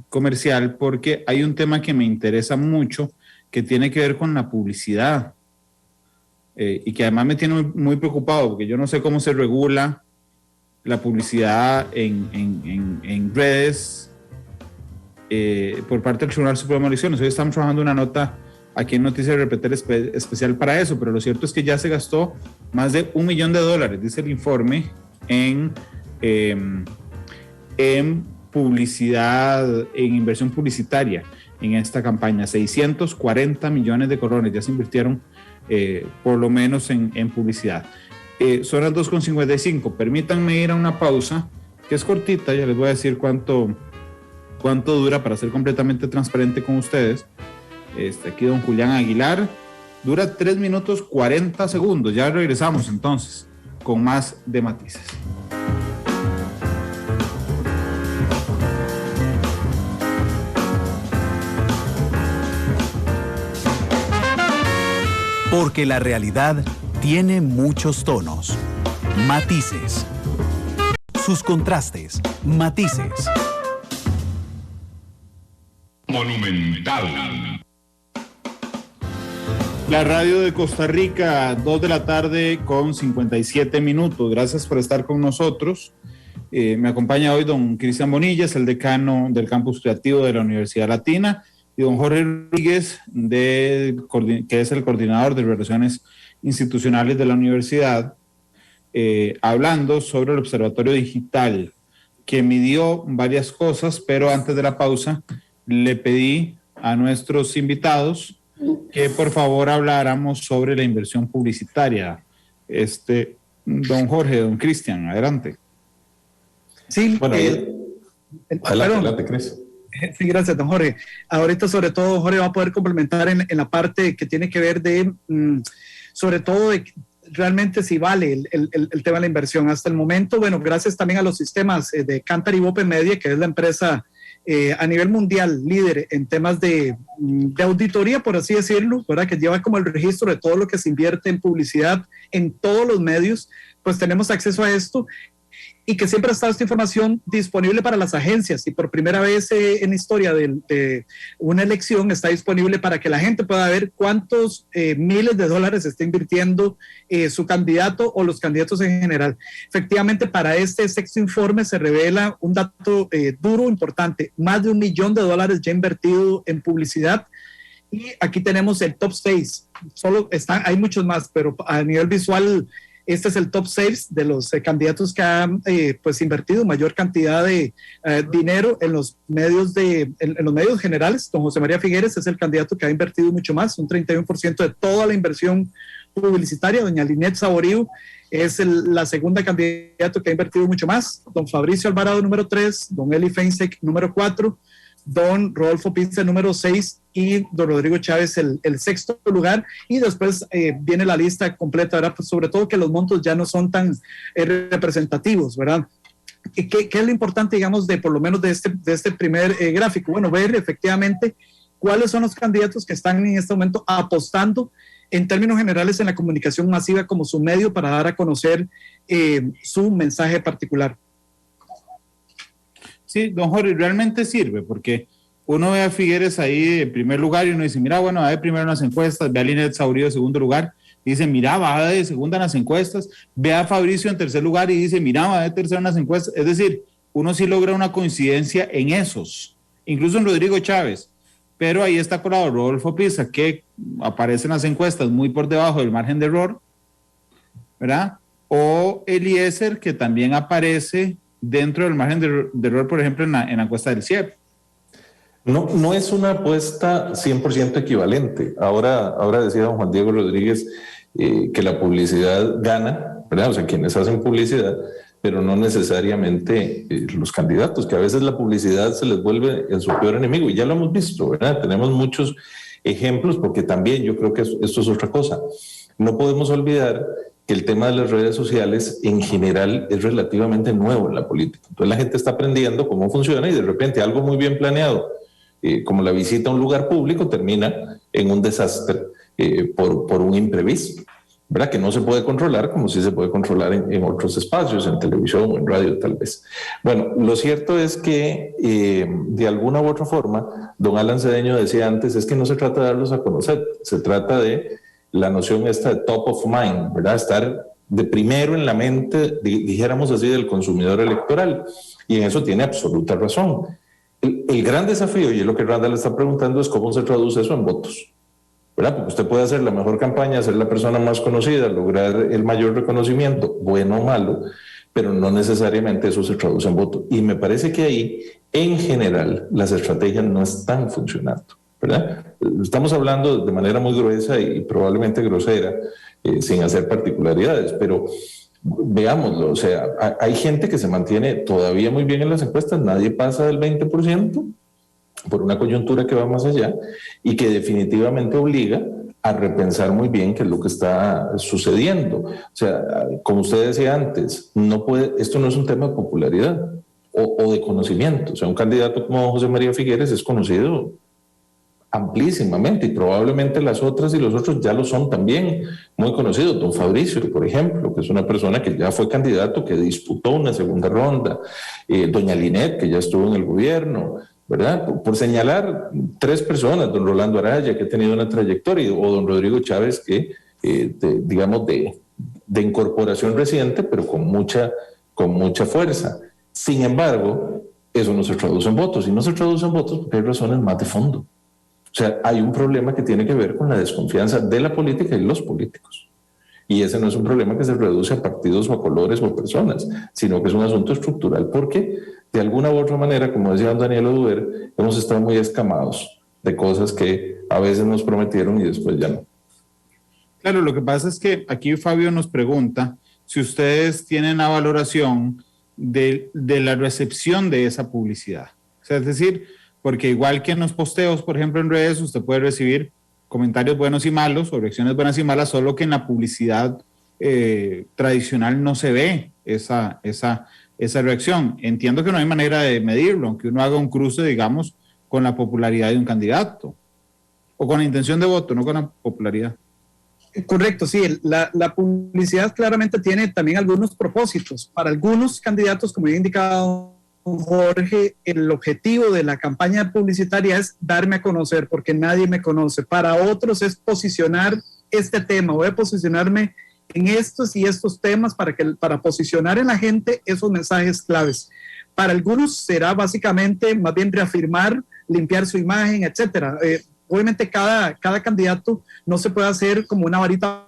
comercial, porque hay un tema que me interesa mucho, que tiene que ver con la publicidad, y que además me tiene muy preocupado, porque yo no sé cómo se regula la publicidad en redes por parte del Tribunal Supremo de Elecciones. Hoy estamos trabajando una nota aquí en Noticias Repretel especial para eso, pero lo cierto es que ya se gastó más de $1 millón, dice el informe, en publicidad, en inversión publicitaria en esta campaña. 640 millones de colones ya se invirtieron por lo menos en publicidad. Son las 2:55. Permítanme ir a una pausa que es cortita, ya les voy a decir cuánto dura para ser completamente transparente con ustedes. Aquí don Julián Aguilar, dura 3 minutos 40 segundos. Ya regresamos entonces con más de Matices. Porque la realidad tiene muchos tonos, matices, sus contrastes, matices. Monumental. La radio de Costa Rica, 2 de la tarde con 57 minutos. Gracias por estar con nosotros. Me acompaña hoy don Cristian Bonilla, es el decano del campus creativo de la Universidad Latina, y don Jorge Rodríguez, que es el coordinador de Relaciones Institucionales de la universidad, hablando sobre el Observatorio Digital, que midió varias cosas, pero antes de la pausa le pedí a nuestros invitados que por favor habláramos sobre la inversión publicitaria. Don Jorge, don Cristian, adelante. Sí, bueno, adelante, Cris. Sí, gracias, don Jorge. Ahorita, sobre todo, Jorge va a poder complementar en la parte que tiene que ver de, sobre todo, de realmente si vale el tema de la inversión. Hasta el momento, bueno, gracias también a los sistemas de Kantar y Open Media, que es la empresa a nivel mundial líder en temas de auditoría, por así decirlo, ¿verdad? Que lleva como el registro de todo lo que se invierte en publicidad en todos los medios, pues tenemos acceso a esto. Y que siempre ha estado esta información disponible para las agencias, y por primera vez en la historia de una elección está disponible para que la gente pueda ver cuántos miles de dólares está invirtiendo su candidato o los candidatos en general. Efectivamente, para este sexto informe se revela un dato duro, importante: más de $1 millón ya invertido en publicidad. Y aquí tenemos el top 6, hay muchos más, pero a nivel visual, este es el top 6 de los candidatos que han pues invertido mayor cantidad de dinero en los medios en los medios generales. Don José María Figueres es el candidato que ha invertido mucho más, un 31% de toda la inversión publicitaria. Doña Linet Saborío es la segunda candidato que ha invertido mucho más. Don Fabricio Alvarado, número 3, don Eli Feinsek, número 4, don Rodolfo Pizza, número 6, y don Rodrigo Chávez, el sexto lugar. Y después viene la lista completa, ¿verdad? Pues sobre todo que los montos ya no son tan representativos, ¿verdad? ¿Qué es lo importante, digamos, por lo menos de este primer gráfico? Bueno, ver efectivamente cuáles son los candidatos que están en este momento apostando en términos generales en la comunicación masiva como su medio para dar a conocer su mensaje particular. Sí, don Jorge, realmente sirve, porque uno ve a Figueres ahí en primer lugar y uno dice, mira, bueno, va de primero en las encuestas, ve a Linet Saborío de segundo lugar, y dice, mira, va de segunda en las encuestas, ve a Fabricio en tercer lugar y dice, mira, va de tercero en las encuestas. Es decir, uno sí logra una coincidencia en esos, incluso en Rodrigo Chávez, pero ahí está colado Rodolfo Pizza, que aparece en las encuestas muy por debajo del margen de error, ¿verdad? O Eliezer, que también aparece dentro del margen de error, por ejemplo, en la encuesta del CIEP. No es una apuesta 100% equivalente. Ahora decía don Juan Diego Rodríguez que la publicidad gana, ¿verdad? O sea, quienes hacen publicidad, pero no necesariamente los candidatos, que a veces la publicidad se les vuelve en su peor enemigo, y ya lo hemos visto, ¿verdad? Tenemos muchos ejemplos, porque también yo creo que esto es otra cosa. No podemos olvidar que el tema de las redes sociales en general es relativamente nuevo en la política. Entonces la gente está aprendiendo cómo funciona, y de repente algo muy bien planeado, como la visita a un lugar público, termina en un desastre por un imprevisto, ¿verdad? Que no se puede controlar como sí se puede controlar en otros espacios, en televisión o en radio tal vez. Bueno, lo cierto es que de alguna u otra forma, don Alan Cedeño decía antes, es que no se trata de darlos a conocer, se trata de la noción esta de top of mind, ¿verdad? Estar de primero en la mente, dijéramos así, del consumidor electoral. Y en eso tiene absoluta razón. El gran desafío, y es lo que Randall está preguntando, es cómo se traduce eso en votos, ¿verdad? Porque usted puede hacer la mejor campaña, ser la persona más conocida, lograr el mayor reconocimiento, bueno o malo, pero no necesariamente eso se traduce en votos. Y me parece que ahí, en general, las estrategias no están funcionando, ¿verdad? Estamos hablando de manera muy gruesa y probablemente grosera, sin hacer particularidades, pero veámoslo, o sea, hay gente que se mantiene todavía muy bien en las encuestas, nadie pasa del 20% por una coyuntura que va más allá y que definitivamente obliga a repensar muy bien qué es lo que está sucediendo. O sea, como usted decía antes, esto no es un tema de popularidad o de conocimiento. O sea, un candidato como José María Figueres es conocido amplísimamente, y probablemente las otras y los otros ya lo son también muy conocidos. Don Fabricio, por ejemplo, que es una persona que ya fue candidato, que disputó una segunda ronda. Doña Linet, que ya estuvo en el gobierno, ¿verdad? Por señalar 3 personas, don Rolando Araya, que ha tenido una trayectoria, o don Rodrigo Chávez, que digamos de incorporación reciente, pero con mucha fuerza. Sin embargo, eso no se traduce en votos, y no se traduce en votos porque hay razones más de fondo. O sea, hay un problema que tiene que ver con la desconfianza de la política y los políticos. Y ese no es un problema que se reduce a partidos o a colores o a personas, sino que es un asunto estructural, porque de alguna u otra manera, como decía don Daniel Oduber, hemos estado muy escamados de cosas que a veces nos prometieron y después ya no. Claro, lo que pasa es que aquí Fabio nos pregunta si ustedes tienen la valoración de la recepción de esa publicidad. O sea, es decir, porque igual que en los posteos, por ejemplo, en redes, usted puede recibir comentarios buenos y malos o reacciones buenas y malas, solo que en la publicidad tradicional no se ve esa reacción. Entiendo que no hay manera de medirlo, aunque uno haga un cruce, digamos, con la popularidad de un candidato o con la intención de voto, no con la popularidad. Correcto, sí, la publicidad claramente tiene también algunos propósitos. Para algunos candidatos, como ya indicado Jorge, el objetivo de la campaña publicitaria es darme a conocer porque nadie me conoce. Para otros es posicionar este tema, voy a posicionarme en estos y estos temas para posicionar en la gente esos mensajes claves. Para algunos será básicamente más bien reafirmar, limpiar su imagen, etcétera. Obviamente cada candidato no se puede hacer como una varita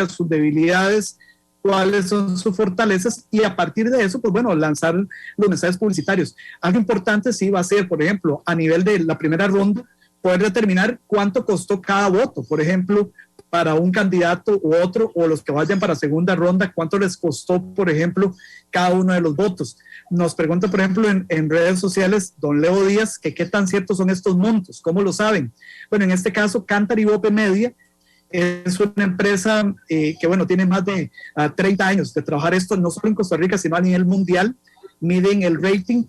sus debilidades, cuáles son sus fortalezas, y a partir de eso, pues bueno, lanzar los mensajes publicitarios. Algo importante sí va a ser, por ejemplo, a nivel de la primera ronda, poder determinar cuánto costó cada voto, por ejemplo, para un candidato u otro, o los que vayan para segunda ronda, cuánto les costó, por ejemplo, cada uno de los votos. Nos pregunta, por ejemplo, en redes sociales, don Leo Díaz, que qué tan ciertos son estos montos, ¿cómo lo saben? Bueno, en este caso, Kantar y Bope Media es una empresa que, bueno, tiene más de 30 años de trabajar esto, no solo en Costa Rica, sino a nivel mundial. Miden el rating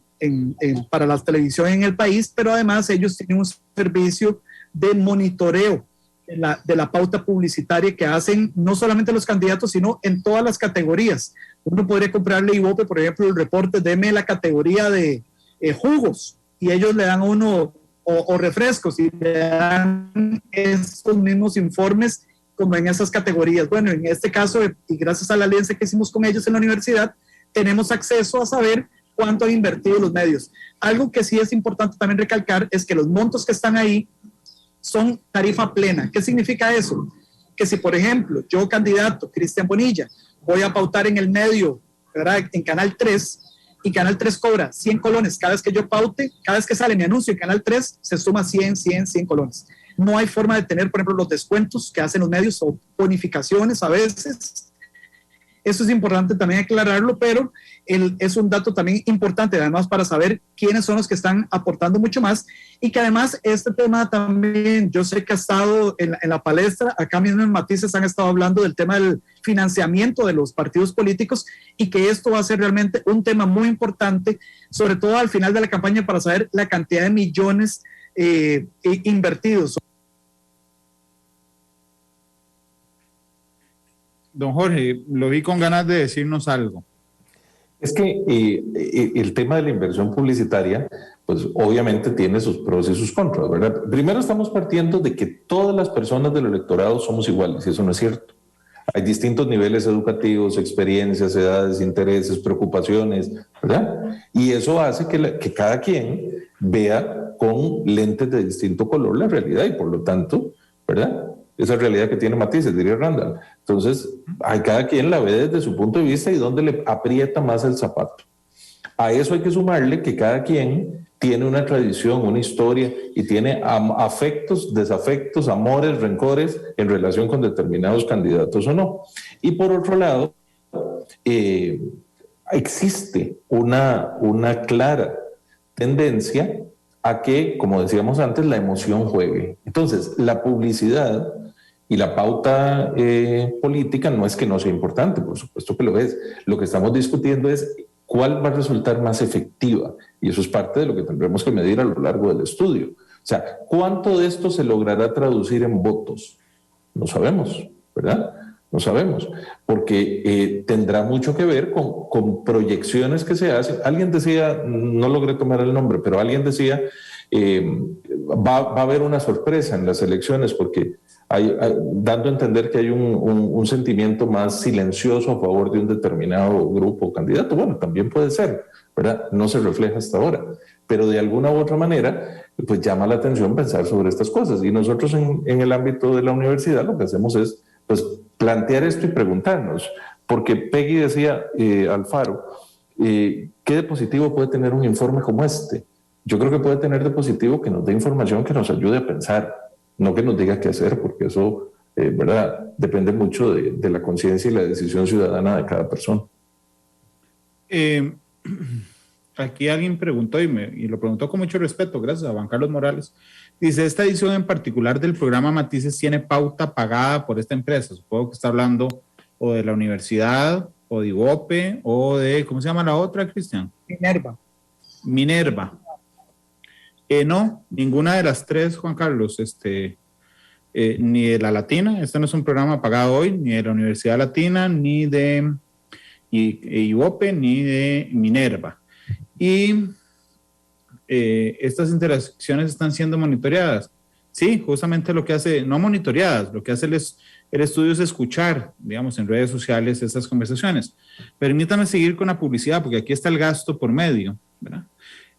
para la televisión en el país, pero además ellos tienen un servicio de monitoreo de la pauta publicitaria que hacen no solamente los candidatos, sino en todas las categorías. Uno podría comprarle a Ibope, por ejemplo, el reporte, deme la categoría de jugos, y ellos le dan a uno o refrescos, y le dan estos mismos informes como en esas categorías. Bueno, en este caso, y gracias a la alianza que hicimos con ellos en la universidad, tenemos acceso a saber cuánto han invertido los medios. Algo que sí es importante también recalcar es que los montos que están ahí son tarifa plena. ¿Qué significa eso? Que si, por ejemplo, yo, candidato Cristian Bonilla, voy a pautar en el medio, ¿verdad?, en Canal 3, y Canal 3 cobra 100 colones cada vez que yo paute, cada vez que sale mi anuncio en Canal 3, se suma 100 colones. No hay forma de tener, por ejemplo, los descuentos que hacen los medios o bonificaciones a veces. Eso es importante también aclararlo, pero es un dato también importante, además, para saber quiénes son los que están aportando mucho más, y que además este tema también, yo sé que ha estado en la palestra, acá mismo en Matices han estado hablando del tema del financiamiento de los partidos políticos, y que esto va a ser realmente un tema muy importante, sobre todo al final de la campaña, para saber la cantidad de millones invertidos. Don Jorge, lo vi con ganas de decirnos algo. Es que el tema de la inversión publicitaria, pues obviamente tiene sus pros y sus contras, ¿verdad? Primero estamos partiendo de que todas las personas del electorado somos iguales, y eso no es cierto. Hay distintos niveles educativos, experiencias, edades, intereses, preocupaciones, ¿verdad? Y eso hace que cada quien vea con lentes de distinto color la realidad, y por lo tanto, ¿verdad?, esa realidad que tiene matices, diría Randall. Entonces, cada quien la ve desde su punto de vista y dónde le aprieta más el zapato. A eso hay que sumarle que cada quien tiene una tradición, una historia, y tiene afectos, desafectos, amores, rencores en relación con determinados candidatos o no. Y por otro lado, existe una clara tendencia a que, como decíamos antes, la emoción juegue. Entonces, la publicidad y la pauta política no es que no sea importante, por supuesto que lo es. Lo que estamos discutiendo es ¿cuál va a resultar más efectiva? Y eso es parte de lo que tendremos que medir a lo largo del estudio. O sea, ¿cuánto de esto se logrará traducir en votos? No sabemos, ¿verdad? No sabemos, porque tendrá mucho que ver con proyecciones que se hacen. Alguien decía, no logré tomar el nombre, pero alguien decía, va a haber una sorpresa en las elecciones porque dando a entender que hay un sentimiento más silencioso a favor de un determinado grupo o candidato. Bueno, también puede ser, ¿verdad? No se refleja hasta ahora, pero de alguna u otra manera, pues llama la atención pensar sobre estas cosas. Y nosotros en el ámbito de la universidad lo que hacemos es, pues, plantear esto y preguntarnos, porque Peggy decía, Alfaro, ¿qué de positivo puede tener un informe como este? Yo creo que puede tener de positivo que nos dé información que nos ayude a pensar, no que nos diga qué hacer, porque eso, ¿verdad?, depende mucho de la conciencia y la decisión ciudadana de cada persona. Aquí alguien preguntó, y lo preguntó con mucho respeto, gracias a Juan Carlos Morales. Dice, esta edición en particular del programa Matices tiene pauta pagada por esta empresa. Supongo que está hablando o de la universidad, o de IVOPE, o de, ¿cómo se llama la otra, Cristian? Minerva. No, ninguna de las tres, Juan Carlos, ni de la Latina, este no es un programa pagado hoy, ni de la Universidad Latina, ni de IVOPE, ni de Minerva. Y estas interacciones están siendo monitoreadas. Sí, justamente lo que hace, no monitoreadas, lo que hace el estudio es escuchar, digamos, en redes sociales estas conversaciones. Permítame seguir con la publicidad, porque aquí está el gasto por medio, ¿verdad?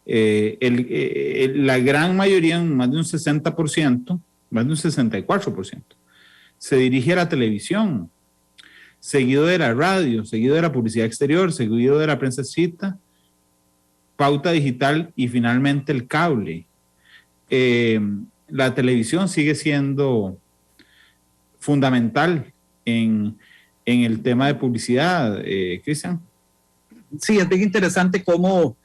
La gran mayoría, más de un 60%, más de un 64%, se dirige a la televisión, seguido de la radio, seguido de la publicidad exterior, seguido de la prensa escrita, pauta digital y finalmente el cable. La televisión sigue siendo fundamental en el tema de publicidad, Cristian. Sí, es bien interesante cómo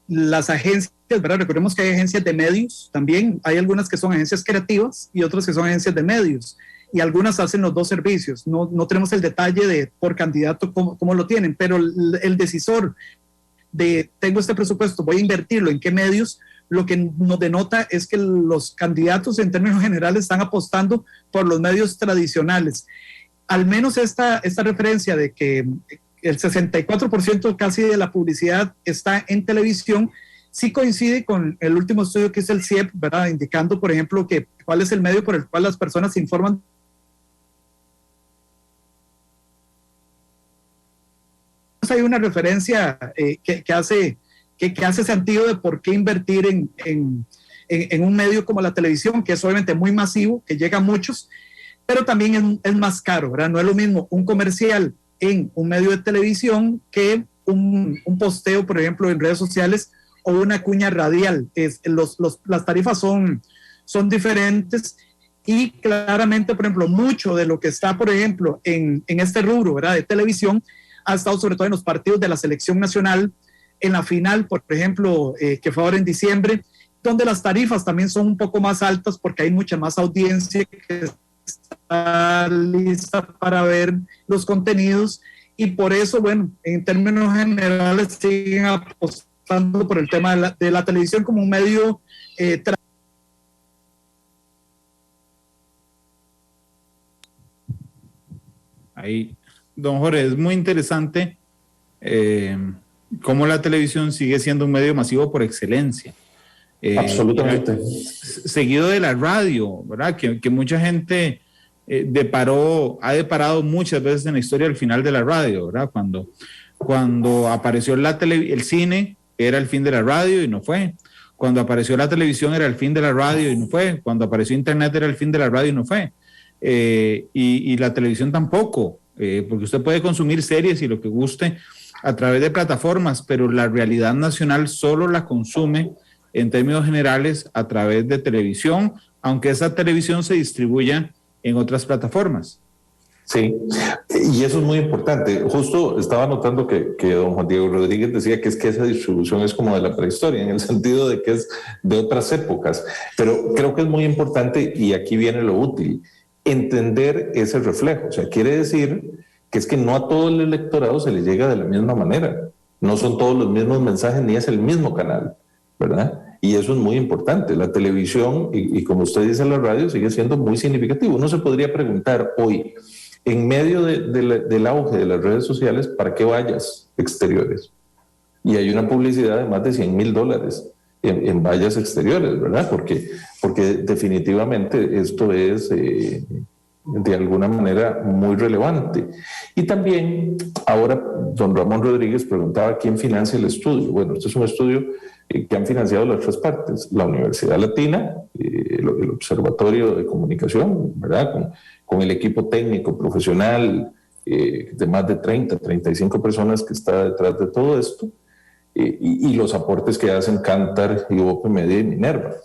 las agencias, ¿verdad? Recordemos que hay agencias de medios también, hay algunas que son agencias creativas y otras que son agencias de medios, y algunas hacen los dos servicios. No tenemos el detalle de por candidato cómo lo tienen, pero el decisor de tengo este presupuesto, voy a invertirlo en qué medios, lo que nos denota es que los candidatos en términos generales están apostando por los medios tradicionales. Al menos esta referencia de que el 64% casi de la publicidad está en televisión, sí coincide con el último estudio que es el CIEP, ¿verdad? Indicando, por ejemplo, que cuál es el medio por el cual las personas se informan. Hay una referencia que hace sentido de por qué invertir en un medio como la televisión, que es obviamente muy masivo, que llega a muchos, pero también es más caro, ¿verdad? No es lo mismo un comercial en un medio de televisión que un posteo, por ejemplo, en redes sociales o una cuña radial. Las tarifas son diferentes y claramente, por ejemplo, mucho de lo que está, por ejemplo, en este rubro, ¿verdad?, de televisión, ha estado sobre todo en los partidos de la selección nacional, en la final, por ejemplo, que fue ahora en diciembre, donde las tarifas también son un poco más altas porque hay mucha más audiencia que está lista para ver los contenidos, y por eso, bueno, en términos generales siguen apostando por el tema de la televisión como un medio ahí, don Jorge, es muy interesante cómo la televisión sigue siendo un medio masivo por excelencia. Absolutamente. Seguido de la radio, ¿verdad? Que mucha gente ha deparado muchas veces en la historia al final de la radio, ¿verdad? Cuando apareció el cine, era el fin de la radio y no fue. Cuando apareció la televisión, era el fin de la radio y no fue. Cuando apareció Internet, era el fin de la radio y no fue. Y la televisión tampoco, porque usted puede consumir series y lo que guste a través de plataformas, pero la realidad nacional solo la consume en términos generales a través de televisión, aunque esa televisión se distribuya en otras plataformas. Sí, y eso es muy importante. Justo estaba notando que don Juan Diego Rodríguez decía que esa distribución es como de la prehistoria, en el sentido de que es de otras épocas, pero creo que es muy importante, y aquí viene lo útil, entender ese reflejo. O sea, quiere decir que es que no a todo el electorado se le llega de la misma manera. No son todos los mismos mensajes ni es el mismo canal, ¿verdad? Y eso es muy importante. La televisión y como usted dice, la radio sigue siendo muy significativo. Uno se podría preguntar hoy, en medio del auge de las redes sociales, ¿para qué vallas exteriores? Y hay una publicidad de más de $100,000 en vallas exteriores, ¿verdad? Porque definitivamente esto es de alguna manera muy relevante. Y también ahora don Ramón Rodríguez preguntaba quién financia el estudio. Bueno, este es un estudio que han financiado las tres partes: la Universidad Latina, el Observatorio de Comunicación, ¿verdad? Con el equipo técnico profesional de más de 35 personas que está detrás de todo esto, y los aportes que hacen Cantar, Ibope Media y Minerva.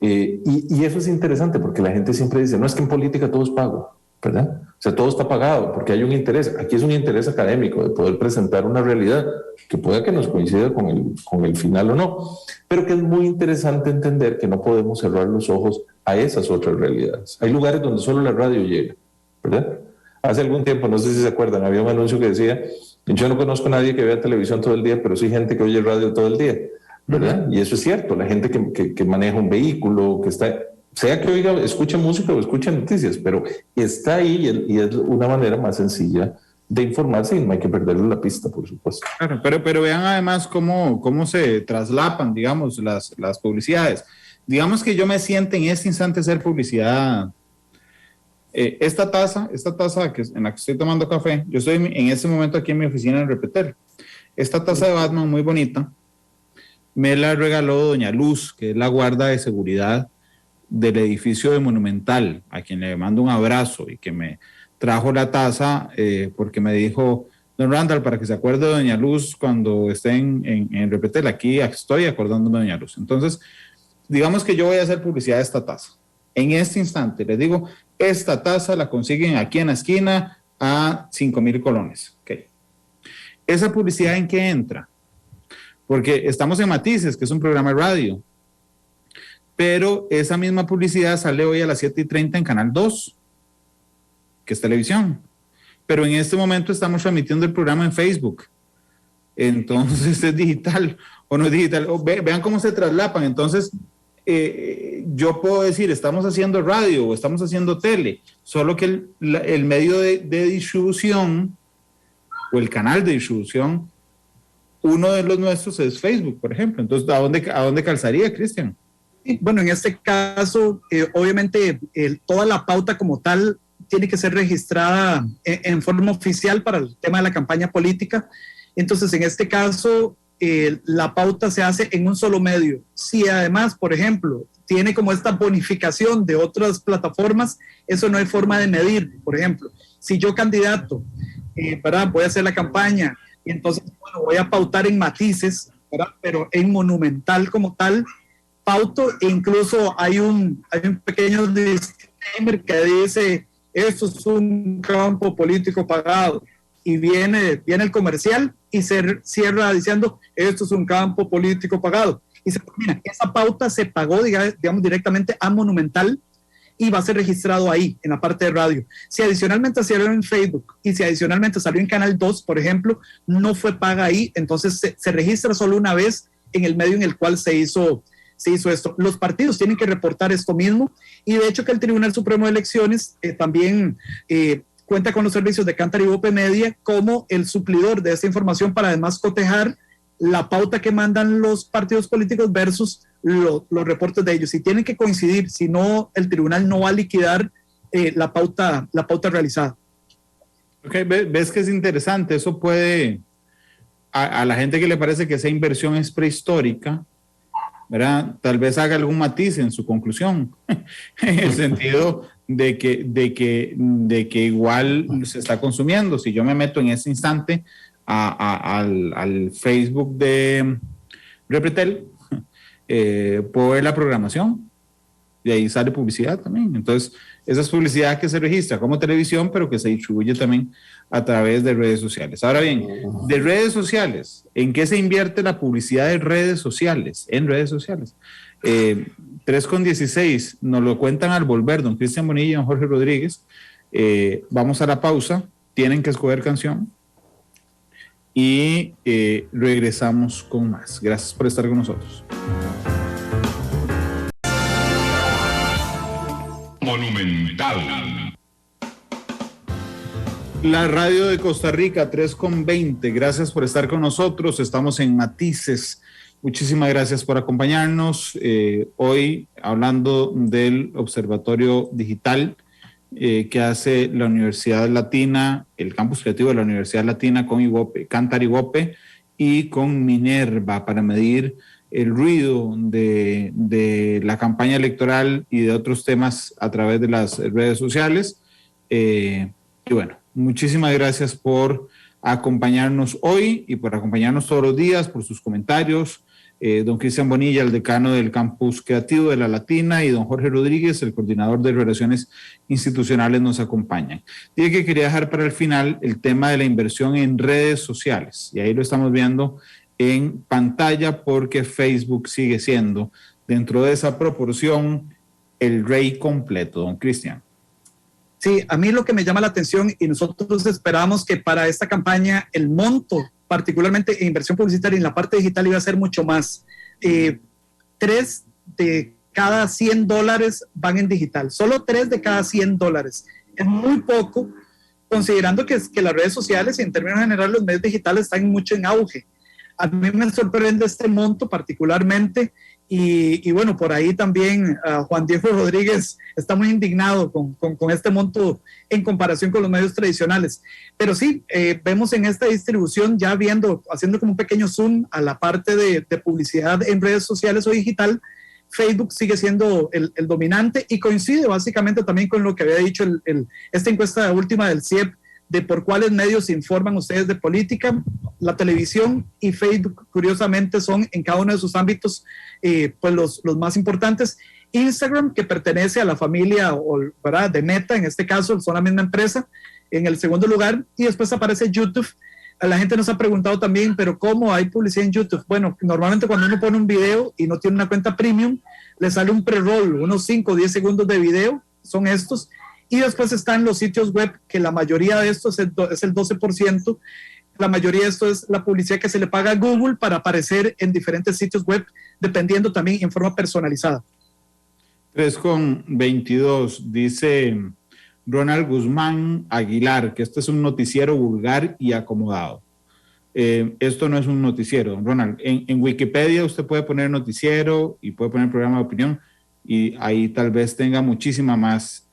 Y eso es interesante porque la gente siempre dice, no, es que en política todo es pago, ¿verdad? O sea, todo está pagado porque hay un interés. Aquí es un interés académico de poder presentar una realidad que pueda que nos coincida con el final o no, pero que es muy interesante entender que no podemos cerrar los ojos a esas otras realidades. Hay lugares donde solo la radio llega, ¿verdad? Hace algún tiempo, no sé si se acuerdan, había un anuncio que decía, yo no conozco a nadie que vea televisión todo el día, pero sí gente que oye radio todo el día, ¿verdad? Y eso es cierto, la gente que maneja un vehículo, que está, sea que oiga, escuche música o escuche noticias, pero está ahí y es una manera más sencilla de informarse y no hay que perderle la pista, por supuesto. Claro, pero vean además cómo se traslapan, digamos, las publicidades. Digamos que yo me siento en este instante a hacer publicidad. Esta taza en la que estoy tomando café, yo estoy en este momento aquí en mi oficina en Repetel. Esta taza de Batman muy bonita me la regaló doña Luz, que es la guarda de seguridad del edificio de Monumental, a quien le mando un abrazo, y que me trajo la taza porque me dijo, don Randall, para que se acuerde de doña Luz cuando esté en Repetel, aquí estoy acordándome de doña Luz. Entonces, digamos que yo voy a hacer publicidad de esta taza. En este instante les digo, esta taza la consiguen aquí en la esquina a 5,000 colones. Okay. ¿Esa publicidad en qué entra? Porque estamos en Matices, que es un programa de radio, pero esa misma publicidad sale hoy a las 7:30 en Canal 2, que es televisión. Pero en este momento estamos transmitiendo el programa en Facebook. Entonces, ¿es digital o no es digital? Vean cómo se traslapan. Entonces, yo puedo decir, estamos haciendo radio o estamos haciendo tele, solo que el medio de distribución o el canal de distribución, uno de los nuestros es Facebook, por ejemplo. Entonces, ¿a dónde calzaría, Cristian? Bueno, en este caso, obviamente, toda la pauta como tal tiene que ser registrada en forma oficial para el tema de la campaña política. Entonces, en este caso, la pauta se hace en un solo medio. Si además, por ejemplo, tiene como esta bonificación de otras plataformas, eso no hay forma de medir. Por ejemplo, si yo candidato, ¿verdad? Voy a hacer la campaña y entonces, bueno, voy a pautar en Matices, ¿verdad? Pero en Monumental como tal, pauto, e incluso hay un pequeño disclaimer que dice, esto es un campo político pagado, y viene el comercial y se cierra diciendo, esto es un campo político pagado, y se termina. Esa pauta se pagó, digamos, directamente a Monumental y va a ser registrado ahí, en la parte de radio. Si adicionalmente salió en Facebook y si adicionalmente salió en Canal 2, por ejemplo, no fue paga ahí, entonces se registra solo una vez en el medio en el cual se hizo esto. Los partidos tienen que reportar esto mismo, y de hecho que el Tribunal Supremo de Elecciones también cuenta con los servicios de Cantar y Ibope Media como el suplidor de esta información para además cotejar la pauta que mandan los partidos políticos versus los reportes de ellos. Si tienen que coincidir, si no, el tribunal no va a liquidar la pauta realizada. Ok, ves que es interesante. Eso puede, a la gente que le parece que esa inversión es prehistórica, ¿verdad? Tal vez haga algún matiz en su conclusión, en el sentido de que igual se está consumiendo. Si yo me meto en ese instante al Facebook de Repretel, puedo ver la programación y ahí sale publicidad también. Entonces, esa es publicidad que se registra como televisión, pero que se distribuye también a través de redes sociales. Ahora bien, de redes sociales, ¿en qué se invierte la publicidad de redes sociales? En redes sociales. 3:16, nos lo cuentan al volver don Cristian Bonilla y don Jorge Rodríguez. Vamos a la pausa, tienen que escoger canción y regresamos con más. Gracias por estar con nosotros. Monumental. La radio de Costa Rica, 3:20. Gracias por estar con nosotros. Estamos en Matices. Muchísimas gracias por acompañarnos. Hoy hablando del Observatorio Digital que hace la Universidad Latina, el campus creativo de la Universidad Latina con Iwope, Cantar Iwope y con Minerva para medir el ruido de la campaña electoral y de otros temas a través de las redes sociales. Y bueno, muchísimas gracias por acompañarnos hoy y por acompañarnos todos los días, por sus comentarios. Don Cristian Bonilla, el decano del campus creativo de la Latina, y don Jorge Rodríguez, el coordinador de relaciones institucionales, nos acompañan. Dije que quería dejar para el final el tema de la inversión en redes sociales, y ahí lo estamos viendo en pantalla porque Facebook sigue siendo, dentro de esa proporción, el rey completo. Don Cristian. Sí, a mí lo que me llama la atención, y nosotros esperamos que para esta campaña el monto, particularmente en inversión publicitaria en la parte digital, iba a ser mucho más. 3 de cada $100 van en digital, solo 3 de cada $100. Es muy poco, considerando que las redes sociales y en términos generales los medios digitales están mucho en auge. A mí me sorprende este monto particularmente. Y bueno, por ahí también Juan Diego Rodríguez está muy indignado con este monto en comparación con los medios tradicionales. Pero sí, vemos en esta distribución, ya haciendo como un pequeño zoom a la parte de publicidad en redes sociales o digital, Facebook sigue siendo el dominante y coincide básicamente también con lo que había dicho esta encuesta última del CIEP, de por cuáles medios informan ustedes de política. La televisión y Facebook, curiosamente, son en cada uno de sus ámbitos pues los más importantes. Instagram, que pertenece a la familia ¿verdad?, de Meta, en este caso son la misma empresa, en el segundo lugar, y después aparece YouTube. La gente nos ha preguntado también, pero ¿cómo hay publicidad en YouTube? Bueno, normalmente cuando uno pone un video y no tiene una cuenta premium, le sale un pre-roll, unos 5 o 10 segundos de video, son estos. Y después están los sitios web, que la mayoría de estos es el 12%. La mayoría de esto es la publicidad que se le paga a Google para aparecer en diferentes sitios web, dependiendo también en forma personalizada. 3:22, dice Ronald Guzmán Aguilar, que este es un noticiero vulgar y acomodado. Esto no es un noticiero, don Ronald. En Wikipedia usted puede poner noticiero y puede poner programa de opinión, y ahí tal vez tenga muchísima más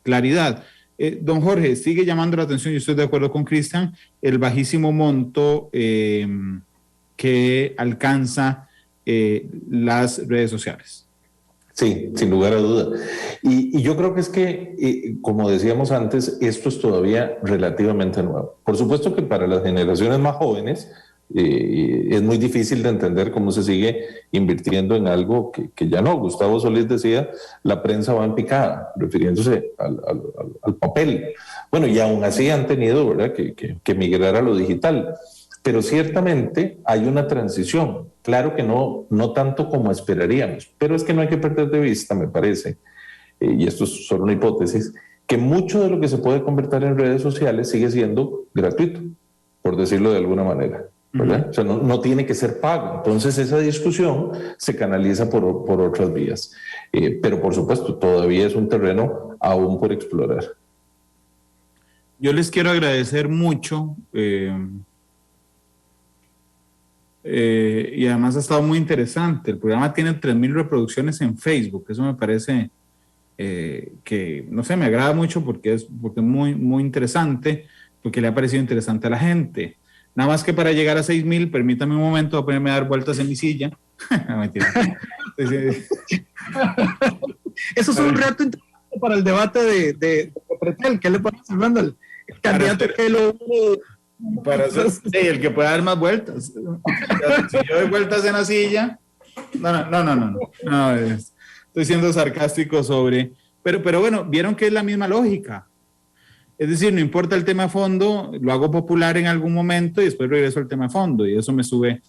claridad. Don Jorge, sigue llamando la atención, y estoy de acuerdo con Cristian, el bajísimo monto que alcanza las redes sociales. Sí, sin lugar a duda. Y yo creo que es que, como decíamos antes, esto es todavía relativamente nuevo. Por supuesto que para las generaciones más jóvenes es muy difícil de entender cómo se sigue invirtiendo en algo que ya no. Gustavo Solís decía, la prensa va en picada, refiriéndose al papel. Bueno, y aún así han tenido, ¿verdad?, que migrar a lo digital. Pero ciertamente hay una transición. Claro que no tanto como esperaríamos, pero es que no hay que perder de vista, me parece, y esto es solo una hipótesis, que mucho de lo que se puede convertir en redes sociales sigue siendo gratuito, por decirlo de alguna manera, ¿verdad? O sea, no tiene que ser pago. Entonces esa discusión se canaliza por otras vías. Pero por supuesto, todavía es un terreno aún por explorar. Yo les quiero agradecer mucho. Y además ha estado muy interesante. El programa tiene 3,000 reproducciones en Facebook. Eso me parece que, no sé, me agrada mucho porque es muy, muy interesante, porque le ha parecido interesante a la gente. Nada más que para llegar a 6,000, permítame un momento, voy a ponerme a dar vueltas en mi silla. No, mentira. Eso es un reto interesante para el debate de Pretel. ¿Qué le parece, Randall? El candidato que lo... Para hacer, sí, el que pueda dar más vueltas. Si yo doy vueltas en la silla, no, estoy siendo sarcástico sobre, pero bueno, vieron que es la misma lógica. Es decir, no importa el tema de fondo, lo hago popular en algún momento y después regreso al tema de fondo, y eso me sube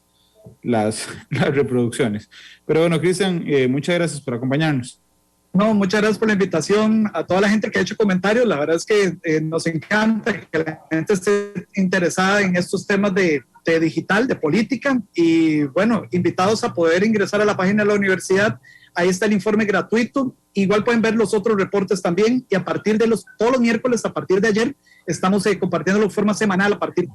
las reproducciones. Pero bueno, Cristian, muchas gracias por acompañarnos. No, muchas gracias por la invitación, a toda la gente que ha hecho comentarios. La verdad es que nos encanta que la gente esté interesada en estos temas de de digital, de política, y bueno, invitados a poder ingresar a la página de la universidad. Ahí está el informe gratuito. Igual pueden ver los otros reportes también, y a partir de todos los miércoles, a partir de ayer, estamos compartiendo de forma semanal a partir.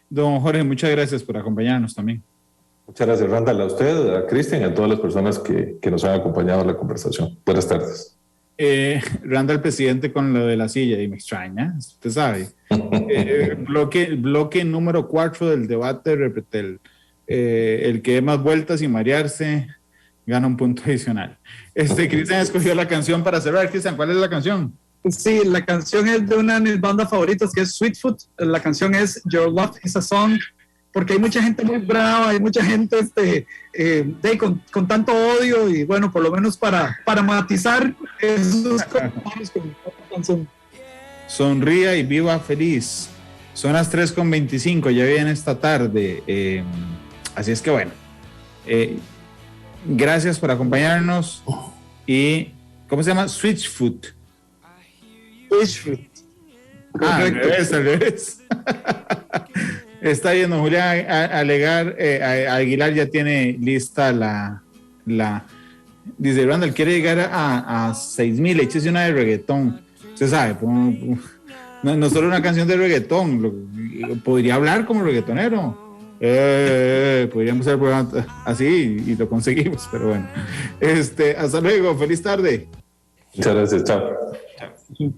Don Jorge, muchas gracias por acompañarnos también. Muchas gracias, Randall, a usted, a Cristian y a todas las personas que nos han acompañado en la conversación. Buenas tardes. Randall, presidente, con lo de la silla, y me extraña, usted sabe. Bloque número 4 del debate Repretel. El que dé más vueltas y marearse gana un punto adicional. Cristian escogió la canción para cerrar. Cristian, ¿cuál es la canción? Sí, la canción es de una de mis bandas favoritas, que es Sweetfoot. La canción es Your Love is a Song, porque hay mucha gente muy brava, hay mucha gente con tanto odio, y bueno, por lo menos para matizar esos comentarios con esta canción. Sonría y viva feliz. Son las 3:25, ya viene esta tarde. Así es que bueno, gracias por acompañarnos. Y ¿cómo se llama? Switchfoot. Al revés. Está yendo Julián Aguilar, ya tiene lista la dice Randall, quiere llegar a 6,000, échese una de reggaetón. Usted sabe, no solo una canción de reggaetón, podría hablar como reggaetonero. Podríamos hacer programa así y lo conseguimos, pero bueno. Hasta luego, feliz tarde. Muchas gracias, chao. Chao.